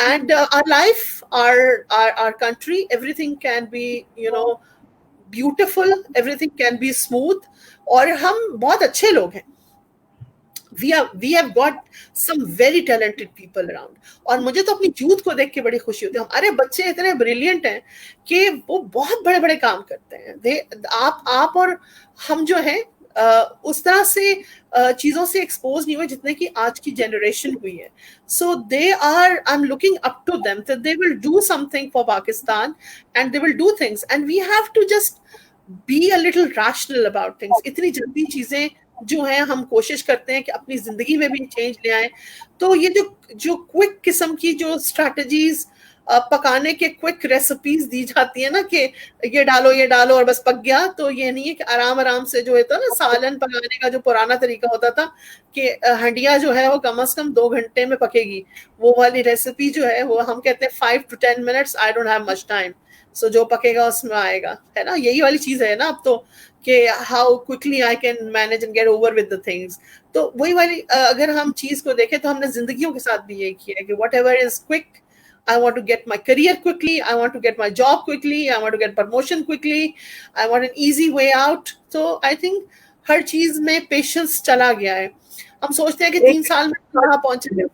and our life, our country, everything can be beautiful, everything can be smooth, اور ہم بہت اچھے لوگ ہیں. We have got some very talented people around, اور مجھے تو اپنی یوتھ کو دیکھ کے بڑی خوشی ہوتی ہے. ہمارے بچے اتنے بریلینٹ ہیں کہ وہ بہت بڑے بڑے کام کرتے ہیں. آپ اور ہم جو ہیں उस तरह से चीजों से एक्सपोज नहीं हुए जितने की आज की जनरेशन हुई है. So they are, I am looking up to them that they will do something for Pakistan and they will do things and we have to just be a little rational about things. इतनी जल्दी चीजें जो है हम कोशिश करते हैं कि अपनी जिंदगी में भी चेंज ले आए. तो ये जो क्विक किस्म की जो स्ट्रैटेजीज पकाने के क्विक रेसिपीज दी जाती है ना कि ये डालो और बस पक गया, तो ये नहीं है कि आराम आराम से जो है तो ना सालन पकाने का जो पुराना तरीका होता था कि हंडिया जो है वो कम से कम 2 घंटे में पकेगी, वो वाली रेसिपी जो है वो हम कहते हैं 5 to 10 minutes, I don't have much time, so जो पकेगा उसमें आएगा, है ना. यही वाली चीज है ना अब तो कि how quickly I can manage and get over with the things. तो वही वाली अगर हम चीज को देखें तो हमने जिंदगियों के साथ भी यही किया है कि what ever is quick, I want to get my career quickly, I want to get my job quickly, I want to get promotion quickly, I want an easy way out. So I think हर चीज में patience चला गया है. हम सोचते हैं कि 3 साल में कहाँ पहुंचे.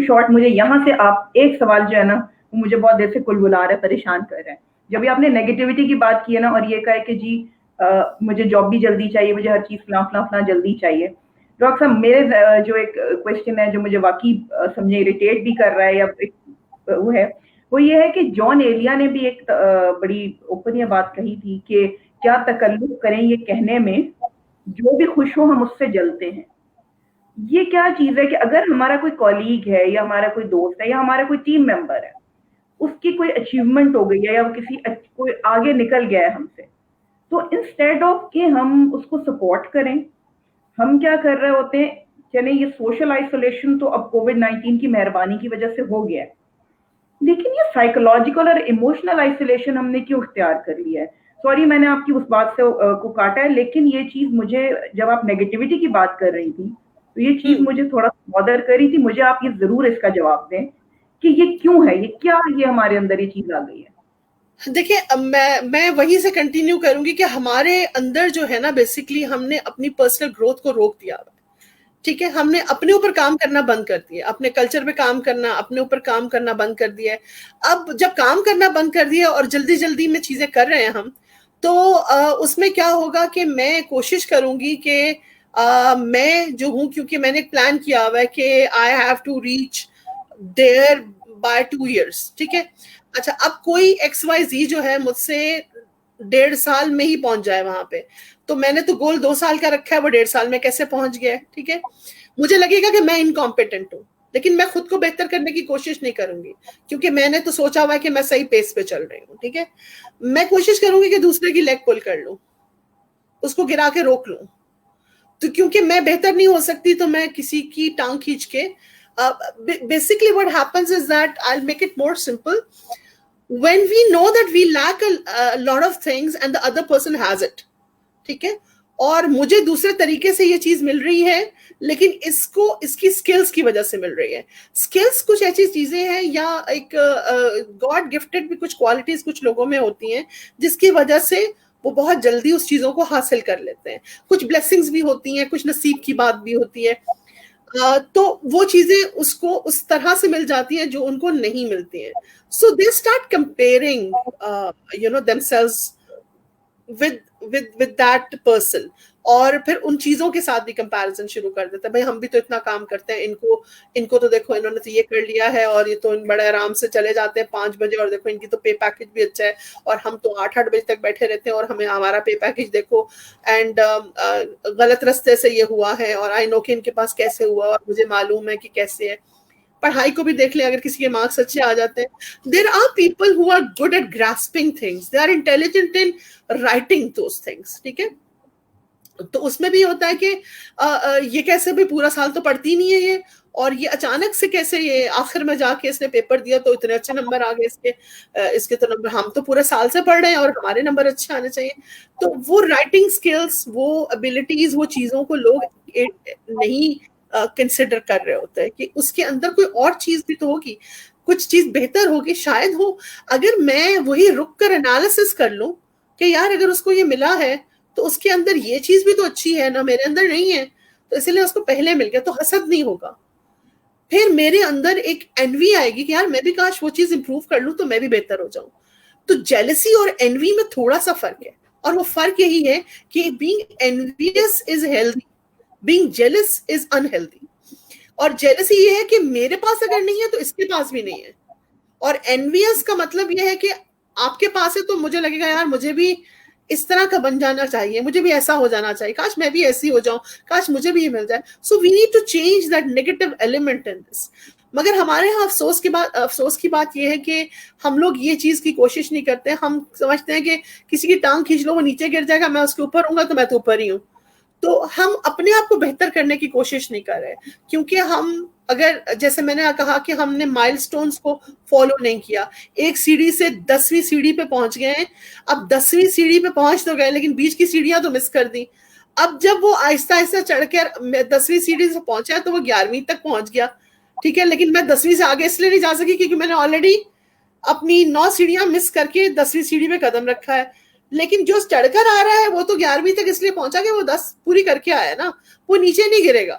शॉर्ट मुझे यहाँ से आप एक सवाल जो है ना वो मुझे बहुत देर से कुलबुला रहा है, परेशान कर रहा है. जब भी आपने नेगेटिविटी की बात की है ना और ये कहा कि जी मुझे जॉब भी जल्दी चाहिए, मुझे हर चीज फला जल्दी चाहिए. डॉक्टर साहब मेरे जो एक क्वेश्चन है जो मुझे वाकई समझे इरिटेट भी कर रहा है या वो है, वो ये है कि जॉन एलिया ने भी एक बड़ी ओपन ये बात कही थी कि क्या तकल्लुफ करें ये कहने में जो भी खुश हो हम उससे जलते हैं. ये क्या चीज है कि अगर हमारा कोई कॉलीग है या हमारा कोई दोस्त है या हमारा कोई टीम मेंबर है, उसकी कोई अचीवमेंट हो गई है या वो कोई आगे निकल गया है हमसे, तो इंस्टेड ऑफ कि हम उसको सपोर्ट करें, हम क्या कर रहे होते हैं, चले ये सोशल आइसोलेशन तो अब कोविड-19 की मेहरबानी की वजह से हो गया है, लेकिन ये साइकोलॉजिकल और इमोशनल आइसोलेशन हमने क्यों इख्तियार कर लिया है. सॉरी मैंने आपकी उस बात से को काटा है, लेकिन ये चीज मुझे जब आप नेगेटिविटी की बात कर रही थी तो ये चीज मुझे थोड़ा बॉदर कर रही थी. मुझे आप ये जरूर इसका जवाब दें कि ये क्यों है, ये क्या ये हमारे अंदर ये चीज आ गई है. देखिए मैं वहीं से कंटिन्यू करूंगी कि हमारे अंदर जो है ना बेसिकली हमने अपनी पर्सनल ग्रोथ को रोक दिया हुआ. ठीक है, हमने अपने ऊपर काम करना बंद कर दिया, अपने कल्चर पे काम करना, अपने ऊपर काम करना बंद कर दिया है. अब जब काम करना बंद कर दिया और जल्दी जल्दी में चीजें कर रहे हैं हम, तो उसमें क्या होगा कि मैं कोशिश करूंगी कि मैं जो हूं, क्योंकि मैंने एक प्लान किया हुआ है कि I have to reach there by 2 years. ठीक है, अच्छा अब कोई XYZ जो है मुझसे 1.5 साल में ही पहुंच जाए वहां पे, तो मैंने तो गोल 2 साल का रखा है, वो 1.5 साल में कैसे पहुंच गया है. ठीक है, मुझे लगेगा कि मैं इनकॉम्पिटेंट हूँ, लेकिन मैं खुद को बेहतर करने की कोशिश नहीं करूंगी क्योंकि मैंने तो सोचा हुआ है कि मैं सही पेस पे चल रही हूँ. ठीक है, मैं कोशिश करूंगी कि दूसरे की लेग पुल कर लूं, उसको गिरा के रोक लूं. तो क्योंकि मैं बेहतर नहीं हो सकती तो मैं किसी की टांग खींच के basically what happens is that I'll make it more simple. When we know that we lack a lot of things and the other person has it, ठीक है, और मुझे दूसरे तरीके से ये चीज मिल रही है लेकिन इसकी स्किल्स की वजह से मिल रही है. स्किल्स कुछ ऐसी चीजें हैं या एक गॉड गिफ्टेड भी कुछ क्वालिटीज कुछ लोगों में होती हैं जिसकी वजह से वो बहुत जल्दी उस चीजों को हासिल कर लेते हैं. कुछ ब्लेसिंग्स भी होती हैं, कुछ नसीब की बात भी होती है. तो वो चीजें उसको उस तरह से मिल जाती हैं जो उनको नहीं मिलती हैं. So they start comparing themselves with that person, और फिर उन चीजों के साथ भी कंपैरिजन शुरू कर देते हैं. भाई हम भी तो इतना काम करते हैं, इनको तो देखो इन्होंने तो ये कर लिया है और ये तो बड़े आराम से चले जाते हैं 5 बजे, और देखो इनकी तो पे पैकेज भी अच्छा है और हम तो 8-8 बजे तक बैठे रहते हैं और हमें हमारा पे पैकेज देखो, एंड गलत रास्ते से ये हुआ है और आई नो कि इनके पास कैसे हुआ और मुझे मालूम है कि कैसे है. पढ़ाई को भी देख ले, अगर किसी के मार्क्स अच्छे आ जाते हैं, there are people who are good at grasping things, they are intelligent in writing those things. ठीक है, तो उसमें भी होता है कि ये कैसे भी पूरा साल तो पढ़ती नहीं है ये, और ये अचानक से कैसे ये आखिर में जाके इसने पेपर दिया तो इतने अच्छे नंबर आ गए इसके तो नंबर, हम तो पूरे साल से पढ़ रहे हैं और हमारे नंबर अच्छे आने चाहिए. तो वो राइटिंग स्किल्स, वो एबिलिटीज, वो चीजों को लोग नहीं कंसिडर कर रहे होते हैं कि उसके अंदर कोई और चीज भी तो होगी, कुछ चीज बेहतर होगी, शायद हो. अगर मैं वही रुक कर एनालिसिस कर लूं कि यार अगर उसको ये मिला है तो उसके अंदर ये चीज भी तो अच्छी है ना, मेरे अंदर नहीं है, तो इसलिए उसको पहले मिल गया, तो हसद नहीं होगा. फिर मेरे अंदर एक एनवी आएगी कि यार मैं भी काश वो चीज इंप्रूव कर लूं तो मैं भी बेहतर हो जाऊं. तो जेलसी और एनवी में थोड़ा सा फर्क है, اور وہ فرق یہی ہے کہ being envious is healthy, being jealous is unhealthy. اور jealousy یہ ہے کہ میرے پاس اگر نہیں ہے تو اس کے پاس بھی نہیں ہے. اور envious کا مطلب یہ ہے کہ آپ کے پاس ہے تو مجھے لگے گا یار مجھے بھی اس طرح کا بن جانا چاہیے, مجھے بھی ایسا ہو جانا چاہیے, کاش میں بھی ایسی ہو جاؤں, کاش مجھے بھی یہ مل جائے. So we need to change that negative element in this. مگر ہمارے یہاں افسوس کی بات یہ ہے کہ ہم لوگ یہ چیز کی کوشش نہیں کرتے. ہم سمجھتے ہیں کہ کسی کی ٹانگ کھینچ لو وہ نیچے گر جائے گا, میں اس کے اوپر ہوں گا تو میں تو اوپر ہی ہوں. تو ہم اپنے آپ کو بہتر کرنے کی کوشش نہیں کر رہے, کیونکہ ہم اگر جیسے میں نے کہا کہ ہم نے مائل سٹونز کو فالو نہیں کیا, ایک سیڑھی سے 10ویں سیڑھی پہ پہنچ گئے ہیں. اب 10ویں سیڑھی پہ پہنچ تو گئے لیکن بیچ کی سیڑھیاں تو مس کر دی. اب جب وہ آہستہ آہستہ چڑھ کر 10ویں سیڑھی سے پہنچا تو وہ 11ویں تک پہنچ گیا, ٹھیک ہے, لیکن میں 10ویں سے آگے اس لیے نہیں جا سکی کیونکہ میں نے آلریڈی اپنی 9 سیڑھیاں مس کر کے 10ویں سیڑھی پہ قدم رکھا ہے. لیکن جو چڑھ کر آ رہا ہے وہ تو 11ویں تک اس لیے پہنچا کہ وہ 10 پوری کر کے آیا نا, وہ نیچے نہیں گرے گا,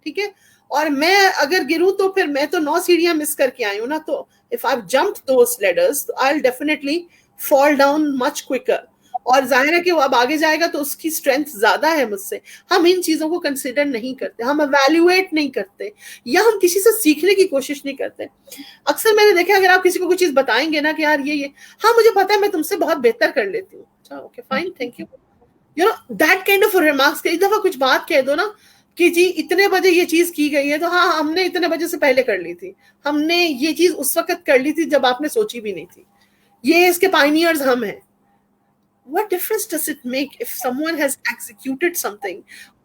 ٹھیک ہے. اور میں اگر گروں تو پھر میں تو 9 سیڑھیاں مس کر کے آئی ہوں نا, تو if I've jumped those ladders I'll definitely fall down much quicker. اور ظاہر ہے کہ وہ اب آگے جائے گا تو اس کی اسٹرینتھ زیادہ ہے مجھ سے. ہم ان چیزوں کو کنسیڈر نہیں کرتے, ہم ایویلویٹ نہیں کرتے, یا ہم کسی سے سیکھنے کی کوشش نہیں کرتے. اکثر میں نے دیکھا اگر آپ کسی کو کوئی چیز بتائیں گے نا کہ یار یہ ہاں مجھے پتا ہے میں تم سے بہت بہتر کر لیتی ہوں, اچھا okay fine thank you, you know that kind of remarks. ایک دفعہ کچھ بات کہہ دو نا کہ جی اتنے بجے یہ چیز کی گئی ہے, تو ہاں ہم نے اتنے بجے سے پہلے کر لی تھی, ہم نے یہ چیز اس وقت کر لی تھی جب آپ نے سوچی بھی نہیں تھی, یہ اس کے پائنیئرز ہم ہیں. What difference does it make if someone has executed something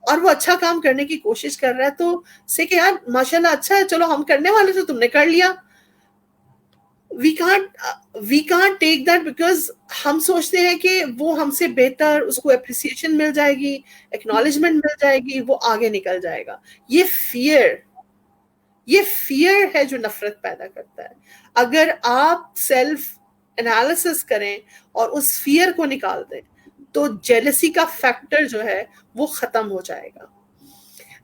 اور وہ اچھا کام کرنے کی کوشش کر رہا ہے تو سے کہ یار ماشاءاللہ اچھا ہے, چلو ہم کرنے والے تھے تم نے کر لیا. we can't take that because ہم سوچتے ہیں کہ وہ ہم سے بہتر, اس کو اپریسیشن مل جائے گی, ایکنالجمنٹ مل جائے گی, وہ آگے نکل جائے گا. یہ فیئر ہے جو نفرت پیدا کرتا ہے. اگر آپ سیلف انالیسس کریں اور اس فیئر کو نکال دیں تو جیلسی کا فیکٹر جو ہے وہ ختم ہو جائے گا.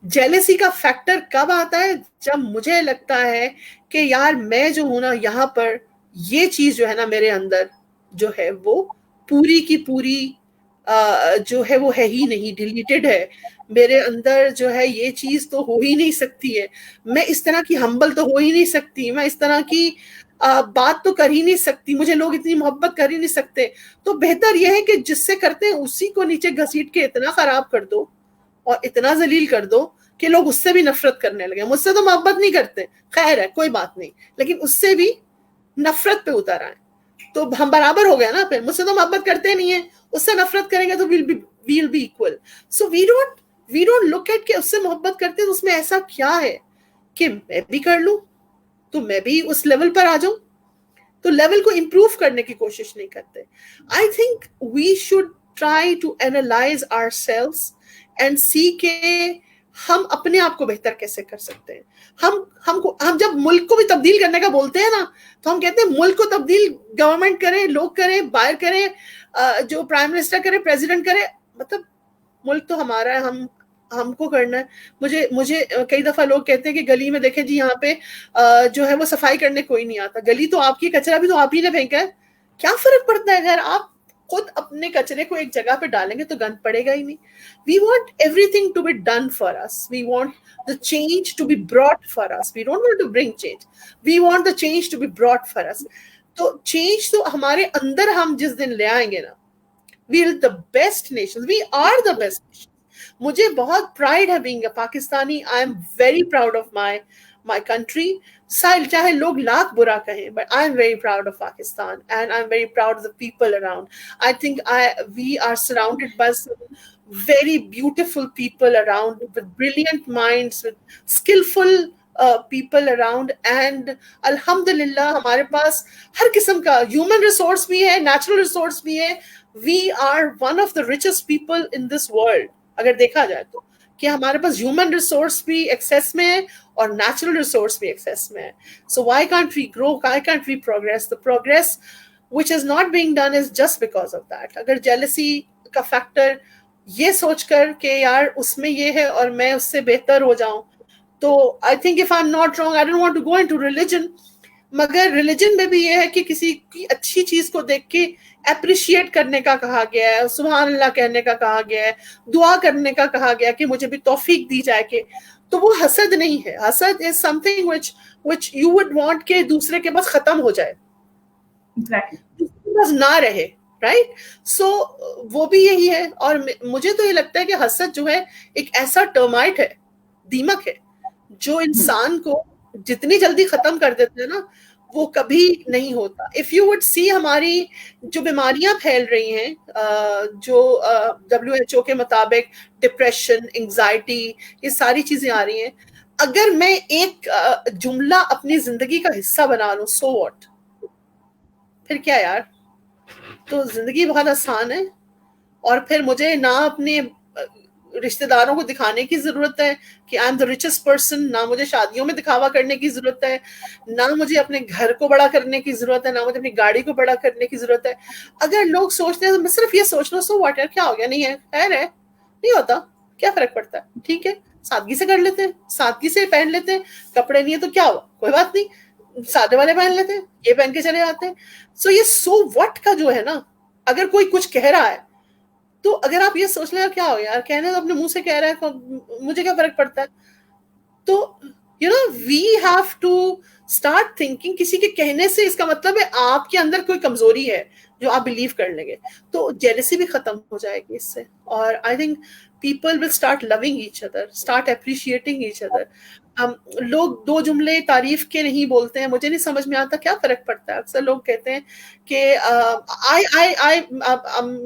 جیلسی کا فیکٹر کب آتا ہے؟ جب مجھے لگتا ہے کہ یار میں جو ہوں نا یہاں پر یہ چیز جو ہے نا میرے اندر جو ہے وہ پوری کی پوری جو ہے وہ ہے ہی نہیں, ڈیلیٹڈ ہے. میرے اندر جو ہے یہ چیز تو ہو ہی نہیں سکتی ہے, میں اس طرح کی ہمبل تو ہو ہی نہیں سکتی, میں اس طرح کی بات تو کر ہی نہیں سکتی, مجھے لوگ اتنی محبت کر ہی نہیں سکتے. تو بہتر یہ ہے کہ جس سے کرتے ہیں اسی کو نیچے گھسیٹ کے اتنا خراب کر دو اور اتنا ذلیل کر دو کہ لوگ اس سے بھی نفرت کرنے لگے. مجھ سے تو محبت نہیں کرتے, خیر ہے کوئی بات نہیں, لیکن اس سے بھی نفرت پہ اتر آئے تو ہم برابر ہو گیا نا. پھر مجھ سے تو محبت کرتے نہیں ہیں, اس سے نفرت کریں گے تو we'll be equal. So we don't look at کہ اس سے محبت کرتے تو اس میں ایسا کیا ہے کہ میں بھی کر لوں تو میں بھی اس لیول پر آ جاؤں. تو لیول کو امپروو کرنے کی کوشش نہیں کرتے. I think we should try to analyze ourselves and see کہ ہم اپنے آپ کو بہتر کیسے کر سکتے ہیں. ہم جب ملک کو بھی تبدیل کرنے کا بولتے ہیں نا تو ہم کہتے ہیں ملک کو تبدیل گورنمنٹ کرے, لوگ کریں, باہر کریں, جو پرائم منسٹر کرے, پریزیڈنٹ کرے, مطلب ملک تو ہمارا ہے, ہم کو کرنا ہے. مجھے کئی دفعہ لوگ کہتے ہیں کہ گلی میں دیکھیں جی یہاں پہ جو ہے وہ صفائی کرنے کوئی نہیں آتا. گلی تو آپ کی, کچرا بھی تو آپ ہی نے پھینکا ہے, کیا فرق پڑتا ہے اگر آپ خود اپنے کچرے کو ایک جگہ پہ ڈالیں گے تو گند پڑے گا ہی نہیں. We want everything to be done for us. We want the change to be brought for us. We don't want to bring change. We want the change to be brought for us. تو change تو ہمارے اندر ہم جس دن لے آئیں گے نا, we are the best nations. We are the best nations. مجھے بہت پرائڈ ہے being a Pakistani. I am very proud of my country. چاہے لوگ لاکھ برا کہیں, but I am very proud of Pakistan and I am very proud of the people around. I think we are surrounded by some very beautiful people around with brilliant minds, with skillful people around, and alhamdulillah ہمارے پاس ہر قسم کا human resource بھی ہے, natural resource بھی ہے. We are one of the richest people in this world اگر دیکھا جائے تو, کہ ہمارے پاس ہیومن ریسورس بھی ایکسیس میں ہے اور نیچرل ریسورس بھی ایکسیس میں ہے. So why can't we grow, why can't we progress? The progress which is not being done is just because of that. اگر جیلسی کا فیکٹر یہ سوچ کر کہ یار اس میں یہ ہے اور میں اس سے بہتر ہو جاؤں, تو I think if I'm not wrong, I don't want to go into religion, मगर रिलीजन में भी ये है कि किसी की अच्छी चीज को देख के अप्रिशिएट करने का कहा गया है, सुभान अल्लाह कहने का कहा गया है, दुआ करने का कहा गया कि मुझे भी तौफीक दी जाए के, तो वो हसद नहीं है. हसद is something which you would want के दूसरे के पास खत्म हो जाए, Exactly. दूसरे के पास ना रहे, राइट. सो वो भी यही है. और मुझे तो ये लगता है कि हसद जो है एक ऐसा टर्माइट है, दीमक है, जो इंसान को जितनी जल्दी खत्म कर देते हैं ना, वो कभी नहीं होता. इफ यू वुड सी हमारी जो बीमारियां फैल रही हैं, जो WHO के मुताबिक डिप्रेशन, एंजाइटी, ये सारी चीजें आ रही हैं, अगर मैं एक जुमला अपनी जिंदगी का हिस्सा बना लूं, सो व्हाट, फिर क्या यार, तो जिंदगी बहुत आसान है. और फिर मुझे ना अपने रिश्तेदारों को दिखाने की जरूरत है कि I am the richest person, ना मुझे शादियों में दिखावा करने की जरूरत है, ना मुझे अपने घर को बड़ा करने की जरूरत है, ना मुझे अपनी गाड़ी को बड़ा करने की जरूरत है. अगर लोग सोचते हैं तो मैं सिर्फ ये सोच लो, सो व्हाट यार, क्या हो गया, नहीं है, खैर है, नहीं होता, क्या फर्क पड़ता है, ठीक है, सादगी से कर लेते हैं, सादगी से पहन लेते हैं, कपड़े नहीं है तो क्या हुआ, कोई बात नहीं, सादे वाले पहन लेते हैं, ये पहन के चले जाते हैं. सो ये सो व्हाट का जो है ना, अगर कोई कुछ कह रहा है तो अगर आप ये सोच ले क्या हो यार, कहने तो अपने मुंह से कह रहा है, मुझे क्या फर्क पड़ता है. तो you know we have to start thinking, किसी के कहने से इसका मतलब है आपके अंदर कोई कमजोरी है जो आप बिलीव कर लेंगे, तो जेलसी भी खत्म हो जाएगी इससे. और I think people will start loving each other, start appreciating each other. लोग दो जुमले तारीफ के नहीं बोलते हैं, मुझे नहीं समझ में आता क्या फर्क पड़ता है. अक्सर लोग कहते हैं कि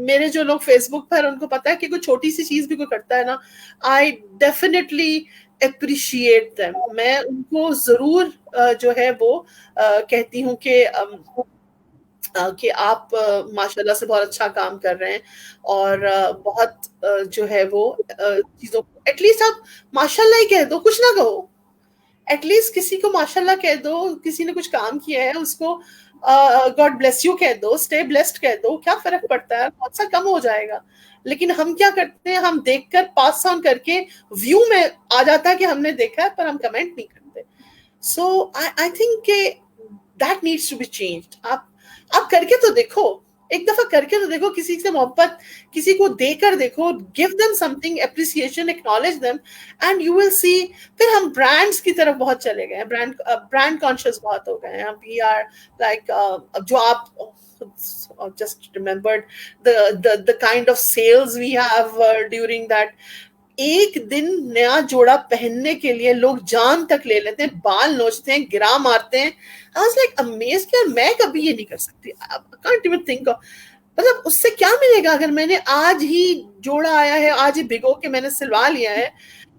मेरे जो लोग फेसबुक पर, उनको पता है कि कोई छोटी सी चीज भी कोई करता है ना, आई डेफिनेटली अप्रिशिएट देम. मैं उनको जरूर जो है वो कहती हूँ कि आप माशाल्लाह से बहुत अच्छा काम कर रहे हैं, और बहुत जो है वो चीजों को एटलीस्ट आप माशाल्लाह ही कह दो, कुछ ना कहो, एटलीस्ट किसी को माशाल्लाह कह दो, किसी ने कुछ काम किया है उसको गॉड ब्लेस यू कह दो, स्टे ब्लेस्ड कह दो, क्या फर्क पड़ता है, बहुत सा कम हो जाएगा. लेकिन हम क्या करते हैं, हम देखकर पास ऑन करके व्यू में आ जाता है कि हमने देखा है, पर हम कमेंट नहीं करते. So I think that needs to be changed. आप करके तो देखो, एक दफा करके तो देखो, किसी से मोहब्बत, किसी को देकर देखो, give them something, appreciation, acknowledge them, and you will see. फिर हम ब्रांड्स की तरफ बहुत चले गए हैं, ब्रांड कॉन्शियस बहुत हो गए हैं. वी आर लाइक जो आप just remembered the kind of sales we have during that. एक दिन नया जोड़ा पहनने के लिए लोग जान तक ले लेते हैं, बाल नोचते हैं, गिरा मारते हैं. I was like amazed कि यार मैं कभी ये नहीं कर सकती. I can't even think of, मतलब उससे क्या मिलेगा अगर मैंने आज ही जोड़ा आया है, आज ही भिगो के मैंने सिलवा लिया है,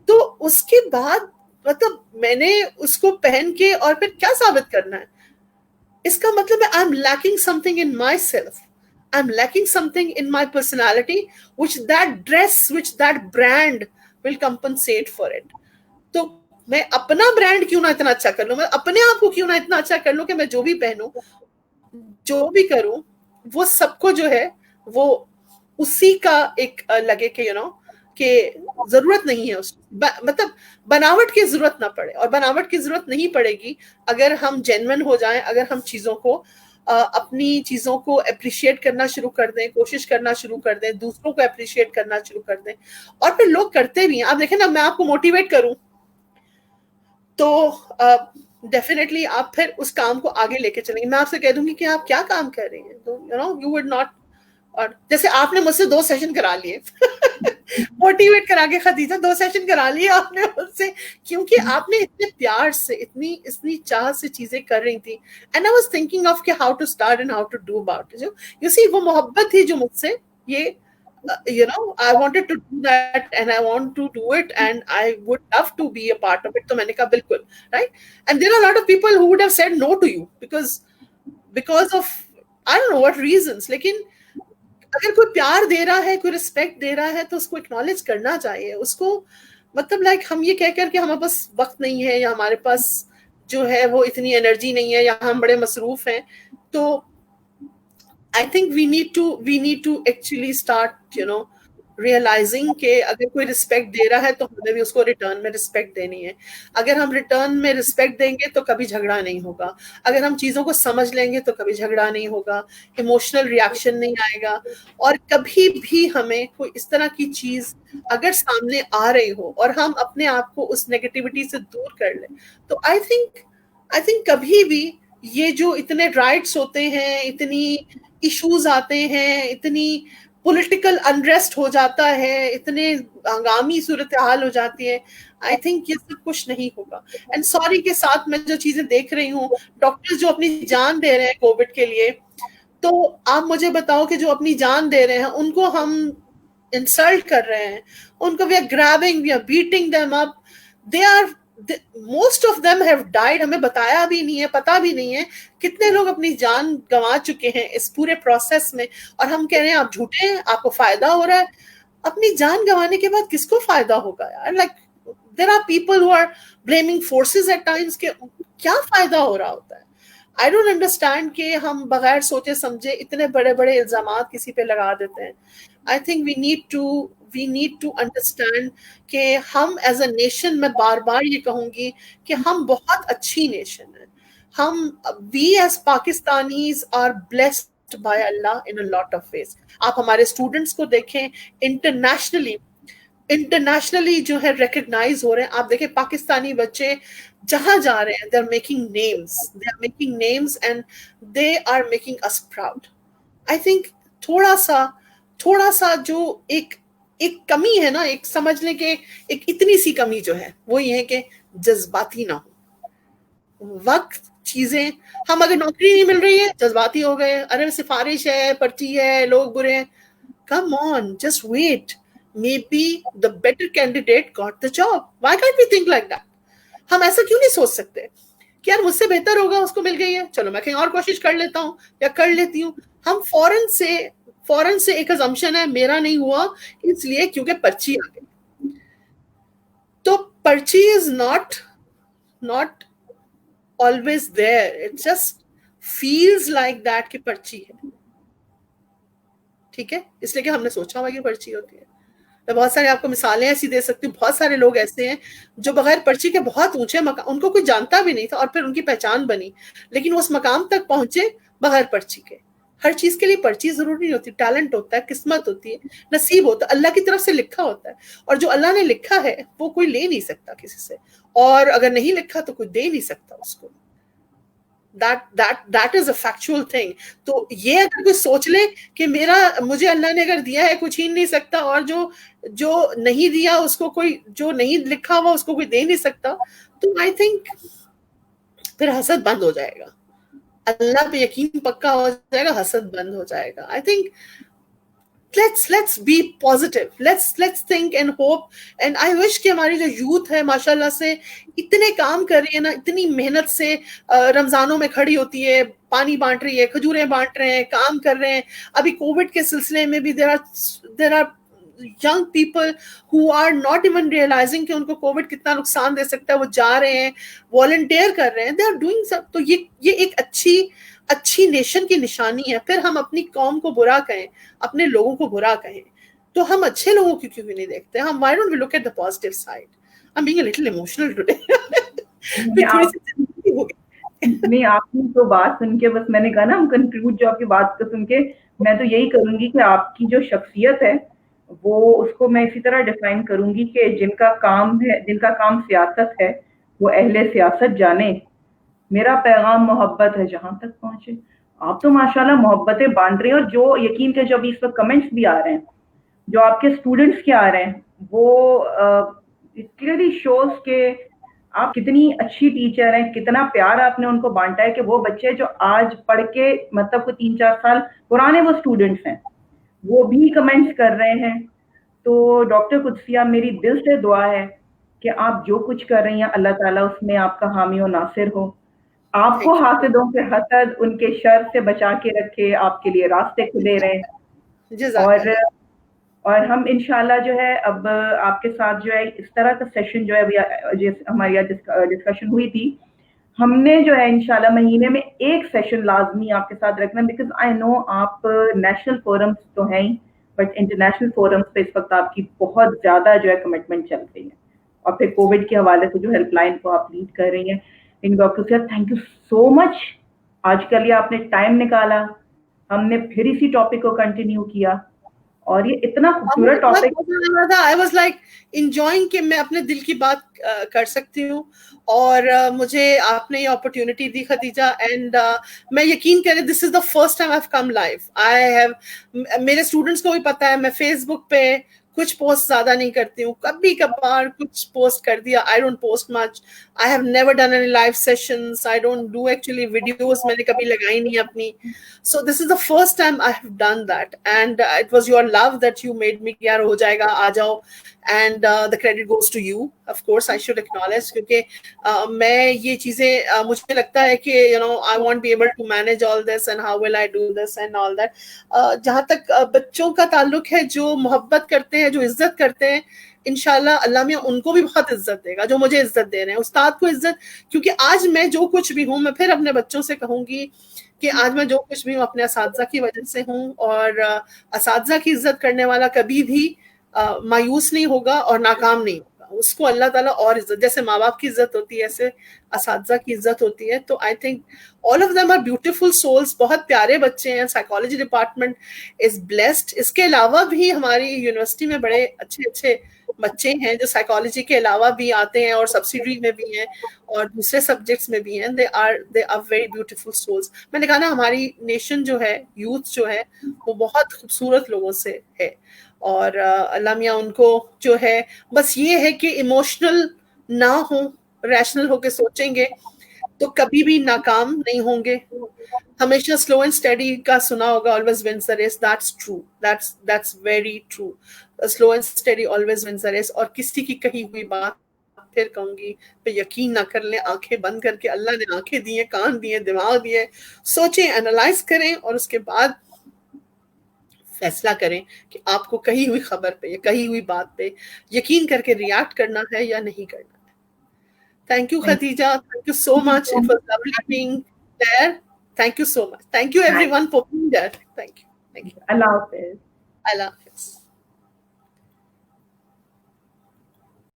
तो उसके बाद मतलब मैंने उसको पहन के और फिर क्या साबित करना है. इसका मतलब है I am lacking something in my self, I'm lacking something in my personality, which that dress, which that brand will compensate for it. तो मैं अपना ब्रांड क्यों ना इतना अच्छा कर लूं, मैं अपने आप को क्यों ना इतना अच्छा कर लूं कि मैं जो भी पहनूं, जो भी करूं, वो सबको जो है वो उसी का एक लगे कि यू नो कि जरूरत नहीं है उस मतलब बनावट की जरूरत ना पड़े. और बनावट की जरूरत नहीं पड़ेगी अगर हम जेन्युइन हो जाएं, अगर हम चीजों को अपनी चीजों को अप्रिशिएट करना शुरू कर दें, कोशिश करना शुरू कर दें, दूसरों को अप्रिशिएट करना शुरू कर दें, और फिर लोग करते भी हैं. आप देखें ना, मैं आपको मोटिवेट करूं तो डेफिनेटली आप फिर उस काम को आगे लेके चलेंगे. मैं आपसे कह दूंगी कि आप क्या काम कर रही हैं, तो you no you would not. और जैसे आपने मुझसे 2 सेशन करा लिए मोटिवेट करा के, खदीजा 2 सेशन करा लिए आपने मुझसे, क्योंकि आपने इतने प्यार से, इतनी चाह से चीजें कर रही थी. And I was thinking of how to start and how to do about it. You see, वो मोहब्बत थी जो मुझसे ये you know I wanted to do that and I want to do it and I would love to be a part of it. तो मैंने कहा बिल्कुल, right? And there are a lot of people who would have said no to you because of I don't know what reasons. लेकिन अगर कोई प्यार दे रहा है, कोई रिस्पेक्ट दे रहा है, तो उसको एक्नॉलेज करना चाहिए. उसको मतलब लाइक हम ये कह कर के हमारे पास वक्त नहीं है, या हमारे पास जो है वो इतनी एनर्जी नहीं है, या हम बड़े मसरूफ हैं, तो I think we need to actually start, you know, realizing کہ اگر کوئی رسپیکٹ دے رہا ہے تو ہمیں بھی اس کو ریٹرن میں رسپیکٹ دینی ہے. اگر ہم ریٹرن میں رسپیکٹ دیں گے تو کبھی جھگڑا نہیں ہوگا. اگر ہم چیزوں کو سمجھ لیں گے تو کبھی جھگڑا نہیں ہوگا, ایموشنل ریاکشن نہیں آئے گا. اور کبھی بھی ہمیں کوئی اس طرح کی چیز اگر سامنے آ رہی ہو اور ہم اپنے آپ کو اس نیگیٹیوٹی سے دور کر لیں, تو آئی تھنک کبھی بھی یہ جو اتنے رائٹس ہوتے ہیں, اتنی ایشوز آتے ہیں, اتنی پولیٹیکل انریسٹ ہو جاتا ہے, اتنے ہنگامی صورتحال ہو جاتی ہے, آئی تھنک یہ سب کچھ نہیں ہوگا. اینڈ سوری کے ساتھ میں جو چیزیں دیکھ رہی ہوں, ڈاکٹر جو اپنی جان دے رہے ہیں کووڈ کے لیے, تو آپ مجھے بتاؤ کہ جو اپنی جان دے رہے ہیں ان کو ہم انسلٹ کر رہے ہیں, ان کو we are grabbing, we are beating them up, they are most of them have died. ہمیں بتایا بھی نہیں ہے, پتا بھی نہیں ہے کتنے لوگ اپنی جان گنوا چکے ہیں اس پورے پروسیس میں, اور ہم کہہ رہے ہیں آپ جھوٹے ہیں, آپ کو فائدہ ہو رہا ہے. اپنی جان گنوانے کے بعد کس کو فائدہ ہوگا یار؟ Like there are people who are blaming forces at times کہ کیا فائدہ ہو رہا ہوتا ہے. آئی ڈونٹ انڈرسٹینڈ کہ ہم بغیر سوچے سمجھے اتنے بڑے بڑے الزامات کسی پہ لگا دیتے ہیں. I think we need to understand کہ ہم ایز اے نیشن, میں بار بار یہ کہوں گی کہ ہم بہت اچھی نیشن ہے. ہم we as Pakistanis are blessed by اللہ in a lot of ways. آپ ہمارے اسٹوڈنٹس کو دیکھیں, انٹرنیشنلی جو ہے ریکگنائز ہو رہے ہیں. آپ دیکھیں پاکستانی بچے جہاں جا رہے ہیں, they are making names and they are making us proud. I think تھوڑا سا جو ایک کمی ہے نا, ایک سمجھ لیں کہ ایک اتنی سی کمی جو ہے وہ یہ ہے کہ جذباتی نہ ہو. وقت چیزیں, ہم اگر نوکری نہیں مل رہی ہے جذباتی ہو گئے, ارے سفارش ہے, پرچی ہے, لوگ برے ہیں. Come on, just wait. Maybe the better candidate got the job. Why can't we think like that? ہم ایسا کیوں نہیں سوچ سکتے کہ یار مجھ سے بہتر ہوگا, اس کو مل گئی ہے, چلو میں کہیں اور کوشش کر لیتا ہوں یا کر لیتی ہوں. ہم فوراً سے ایک assumption ہے میرا نہیں ہوا اس لیے کیونکہ پرچی آ گئی. تو پرچی is not always there. It just feels like that کہ پرچی ہے, ٹھیک ہے, اس لیے کہ ہم نے سوچا ہوا کہ پرچی ہوتی ہے. میں بہت سارے آپ کو مثالیں ایسی دے سکتی ہوں. بہت سارے لوگ ایسے ہیں جو بغیر پرچی کے بہت اونچے مقام, ان کو کوئی جانتا بھی نہیں تھا اور پھر ان کی پہچان بنی, لیکن وہ اس مقام تک پہنچے بغیر پرچی کے. ہر چیز کے لیے پرچی ضروری نہیں ہوتی, ٹیلنٹ ہوتا ہے, قسمت ہوتی ہے, نصیب ہوتا ہے, اللہ کی طرف سے لکھا ہوتا ہے, اور جو اللہ نے لکھا ہے وہ کوئی لے نہیں سکتا کسی سے, اور اگر نہیں لکھا تو کوئی دے نہیں سکتا اس کو. That is a factual thing. تو یہ اگر کوئی سوچ لے کہ مجھے اللہ نے اگر دیا ہے کچھ چھین نہیں سکتا, اور جو نہیں دیا اس کو کوئی, جو نہیں لکھا ہوا اس کو کوئی دے نہیں سکتا, تو آئی تھنک پھر حسد بند ہو جائے گا, اللہ پہ یقین پکا ہو جائے گا, حسد بند ہو جائے گا. I think let's be positive, let's think and hope. and I wish کہ ہماری جو یوتھ ہے ماشاءاللہ سے اتنے کام کر رہی ہے نا, اتنی محنت سے رمضانوں میں کھڑی ہوتی ہے, پانی بانٹ رہی ہے, کھجوریں بانٹ رہے ہیں, کام کر رہے ہیں. ابھی کووڈ کے سلسلے میں بھی there are young people who are not even realizing کہ ان کو کووڈ کتنا نقصان دے سکتا ہے, وہ جا رہے ہیں, والنٹیئر کر رہے ہیں, they are doing some. تو یہ ایک اچھی نیشن کی نشانی ہے. پھر ہم اپنی قوم کو برا کہیں, اپنے لوگوں کو برا کہیں, تو ہم اچھے لوگوں کی کیوں نہیں دیکھتے؟ ہم why don't we look at the positive side? I'm being a little emotional today. نہیں, آپ کی تو بات سن کے بس میں نے کہا نا, ہم کنکلوڈ جو آپ کی بات کو سن کے میں تو یہی کروں گی کہ آپ کی جو شخصیت ہے وہ اس کو میں اسی طرح ڈیفائن کروں گی کہ جن کا کام سیاست ہے وہ اہل سیاست جانے. میرا پیغام محبت ہے جہاں تک پہنچے. آپ تو ماشاءاللہ محبتیں بانٹ رہے ہیں, اور جو یقین کے جو ابھی اس وقت کمنٹس بھی آ رہے ہیں, جو آپ کے اسٹوڈنٹس کے آ رہے ہیں, وہ کلیئرلی شوز کہ آپ کتنی اچھی ٹیچر ہیں, کتنا پیار آپ نے ان کو بانٹا ہے کہ وہ بچے جو آج پڑھ کے مطلب کوئی 3-4 سال پرانے وہ اسٹوڈنٹس ہیں, وہ بھی کمنٹس کر رہے ہیں. تو ڈاکٹر قدسیہ, میری دل سے دعا ہے کہ آپ جو کچھ کر رہی ہیں اللہ تعالیٰ اس میں آپ کا حامی و ناصر ہو, آپ کو حاسدوں سے حسد, ان کے شر سے بچا کے رکھے, آپ کے لیے راستے کھلے رہے. اور ہم انشاءاللہ جو ہے اب آپ کے ساتھ جو ہے اس طرح کا سیشن جو ہے ہماری ڈسکشن ہوئی تھی, ہم نے جو ہے انشاءاللہ مہینے میں ایک سیشن لازمی آپ کے ساتھ رکھنا, بیکاز آئی نو آپ نیشنل فورمز تو ہیں ہی, बट इंटरनेशनल फोरम्स पे इस वक्त आपकी बहुत ज़्यादा जो है कमिटमेंट चल रही है, और फिर कोविड के हवाले से जो हेल्पलाइन को आप लीड कर रही हैं। इन डॉक्टर साहब थैंक यू सो मच, आज के लिए आपने टाइम निकाला, हमने फिर इसी टॉपिक को कंटिन्यू किया, और ये इतना खूबसूरत topic. I was like enjoying कि मैं अपने दिल की बात कर सकती हूँ, और मुझे आपने ये अपॉर्चुनिटी दी खदीजा, एंड मैं यकीन करें this is the first time I have come live. I have, मेरे स्टूडेंट्स को भी पता है मैं फेसबुक पे कुछ पोस्ट ज्यादा नहीं करती हूँ, कभी कभार कुछ पोस्ट कर दिया, I don't post much, I have never done any live sessions, I don't do actually videos, मैंने कभी लगाई नहीं अपनी। So this is the first time I have done that, and it was your love that you made me यार हो जाएगा आ जाओ, and the credit goes to you, of course I should acknowledge, क्योंकि मैं ये चीजें मुझे लगता है कि you know I won't be able to manage all this and how will I do this and all that। जहाँ तक बच्चों का ताल्लुक है, जो मोहब्बत करते हैं, जो इज्जत करते हैं, इंशाल्लाह अल्लाह मियां उनको भी बहुत इज्जत देगा जो मुझे इज्जत दे रहे हैं। उस्ताद को इज्जत, क्योंकि आज मैं जो कुछ भी हूँ, मैं फिर अपने बच्चों से कहूंगी कि आज मैं जो कुछ भी हूँ अपने असातिज़ा की वजह से हूँ, और असातिज़ा की इज्जत करने वाला कभी भी मायूस नहीं होगा और नाकाम नहीं होगा, उसको अल्लाह ताला और इज्जत, जैसे माँ बाप की इज्जत होती है ऐसे असातिज़ा की इज्जत होती है। तो I think all of them are beautiful souls, बहुत प्यारे बच्चे हैं, साइकोलॉजी डिपार्टमेंट इज ब्लेस्ड। इसके अलावा भी हमारी यूनिवर्सिटी में बड़े अच्छे अच्छे बच्चे हैं जो साइकोलॉजी के अलावा भी आते हैं और सब्सिडरी में भी हैं और दूसरे सब्जेक्ट्स में भी हैं। They are very beautiful souls. मैंने कहा ना, हमारी नेशन जो है, यूथ जो है, वो बहुत खूबसूरत लोगों से है, और अल्लाह मियां उनको जो है, बस ये है कि इमोशनल ना हो, रैशनल होके सोचेंगे तो कभी भी नाकाम नहीं होंगे। हमेशा स्लो एंड स्टडी का सुना होगा, always wins the race, that's true, that's very true. Slow and steady always wins the race. और किसी की कही हुई बात फिर कहूंगी पे यकीन ना कर लें, आंखें बंद करके, अल्लाह ने आंखें दी हैं, कान दिए, दिमाग दिए, सोचें, एनालाइज करें और उसके बाद फैसला करें कि आपको कही हुई खबर पे या कही हुई बात पे यकीन करके रिएक्ट करना है या नहीं करना है। Thank you, Khadija. Thank you so much. It was lovely being there. Thank you so much. Thank you everyone for being there. Thank you. Allah Hafiz. Allah Hafiz.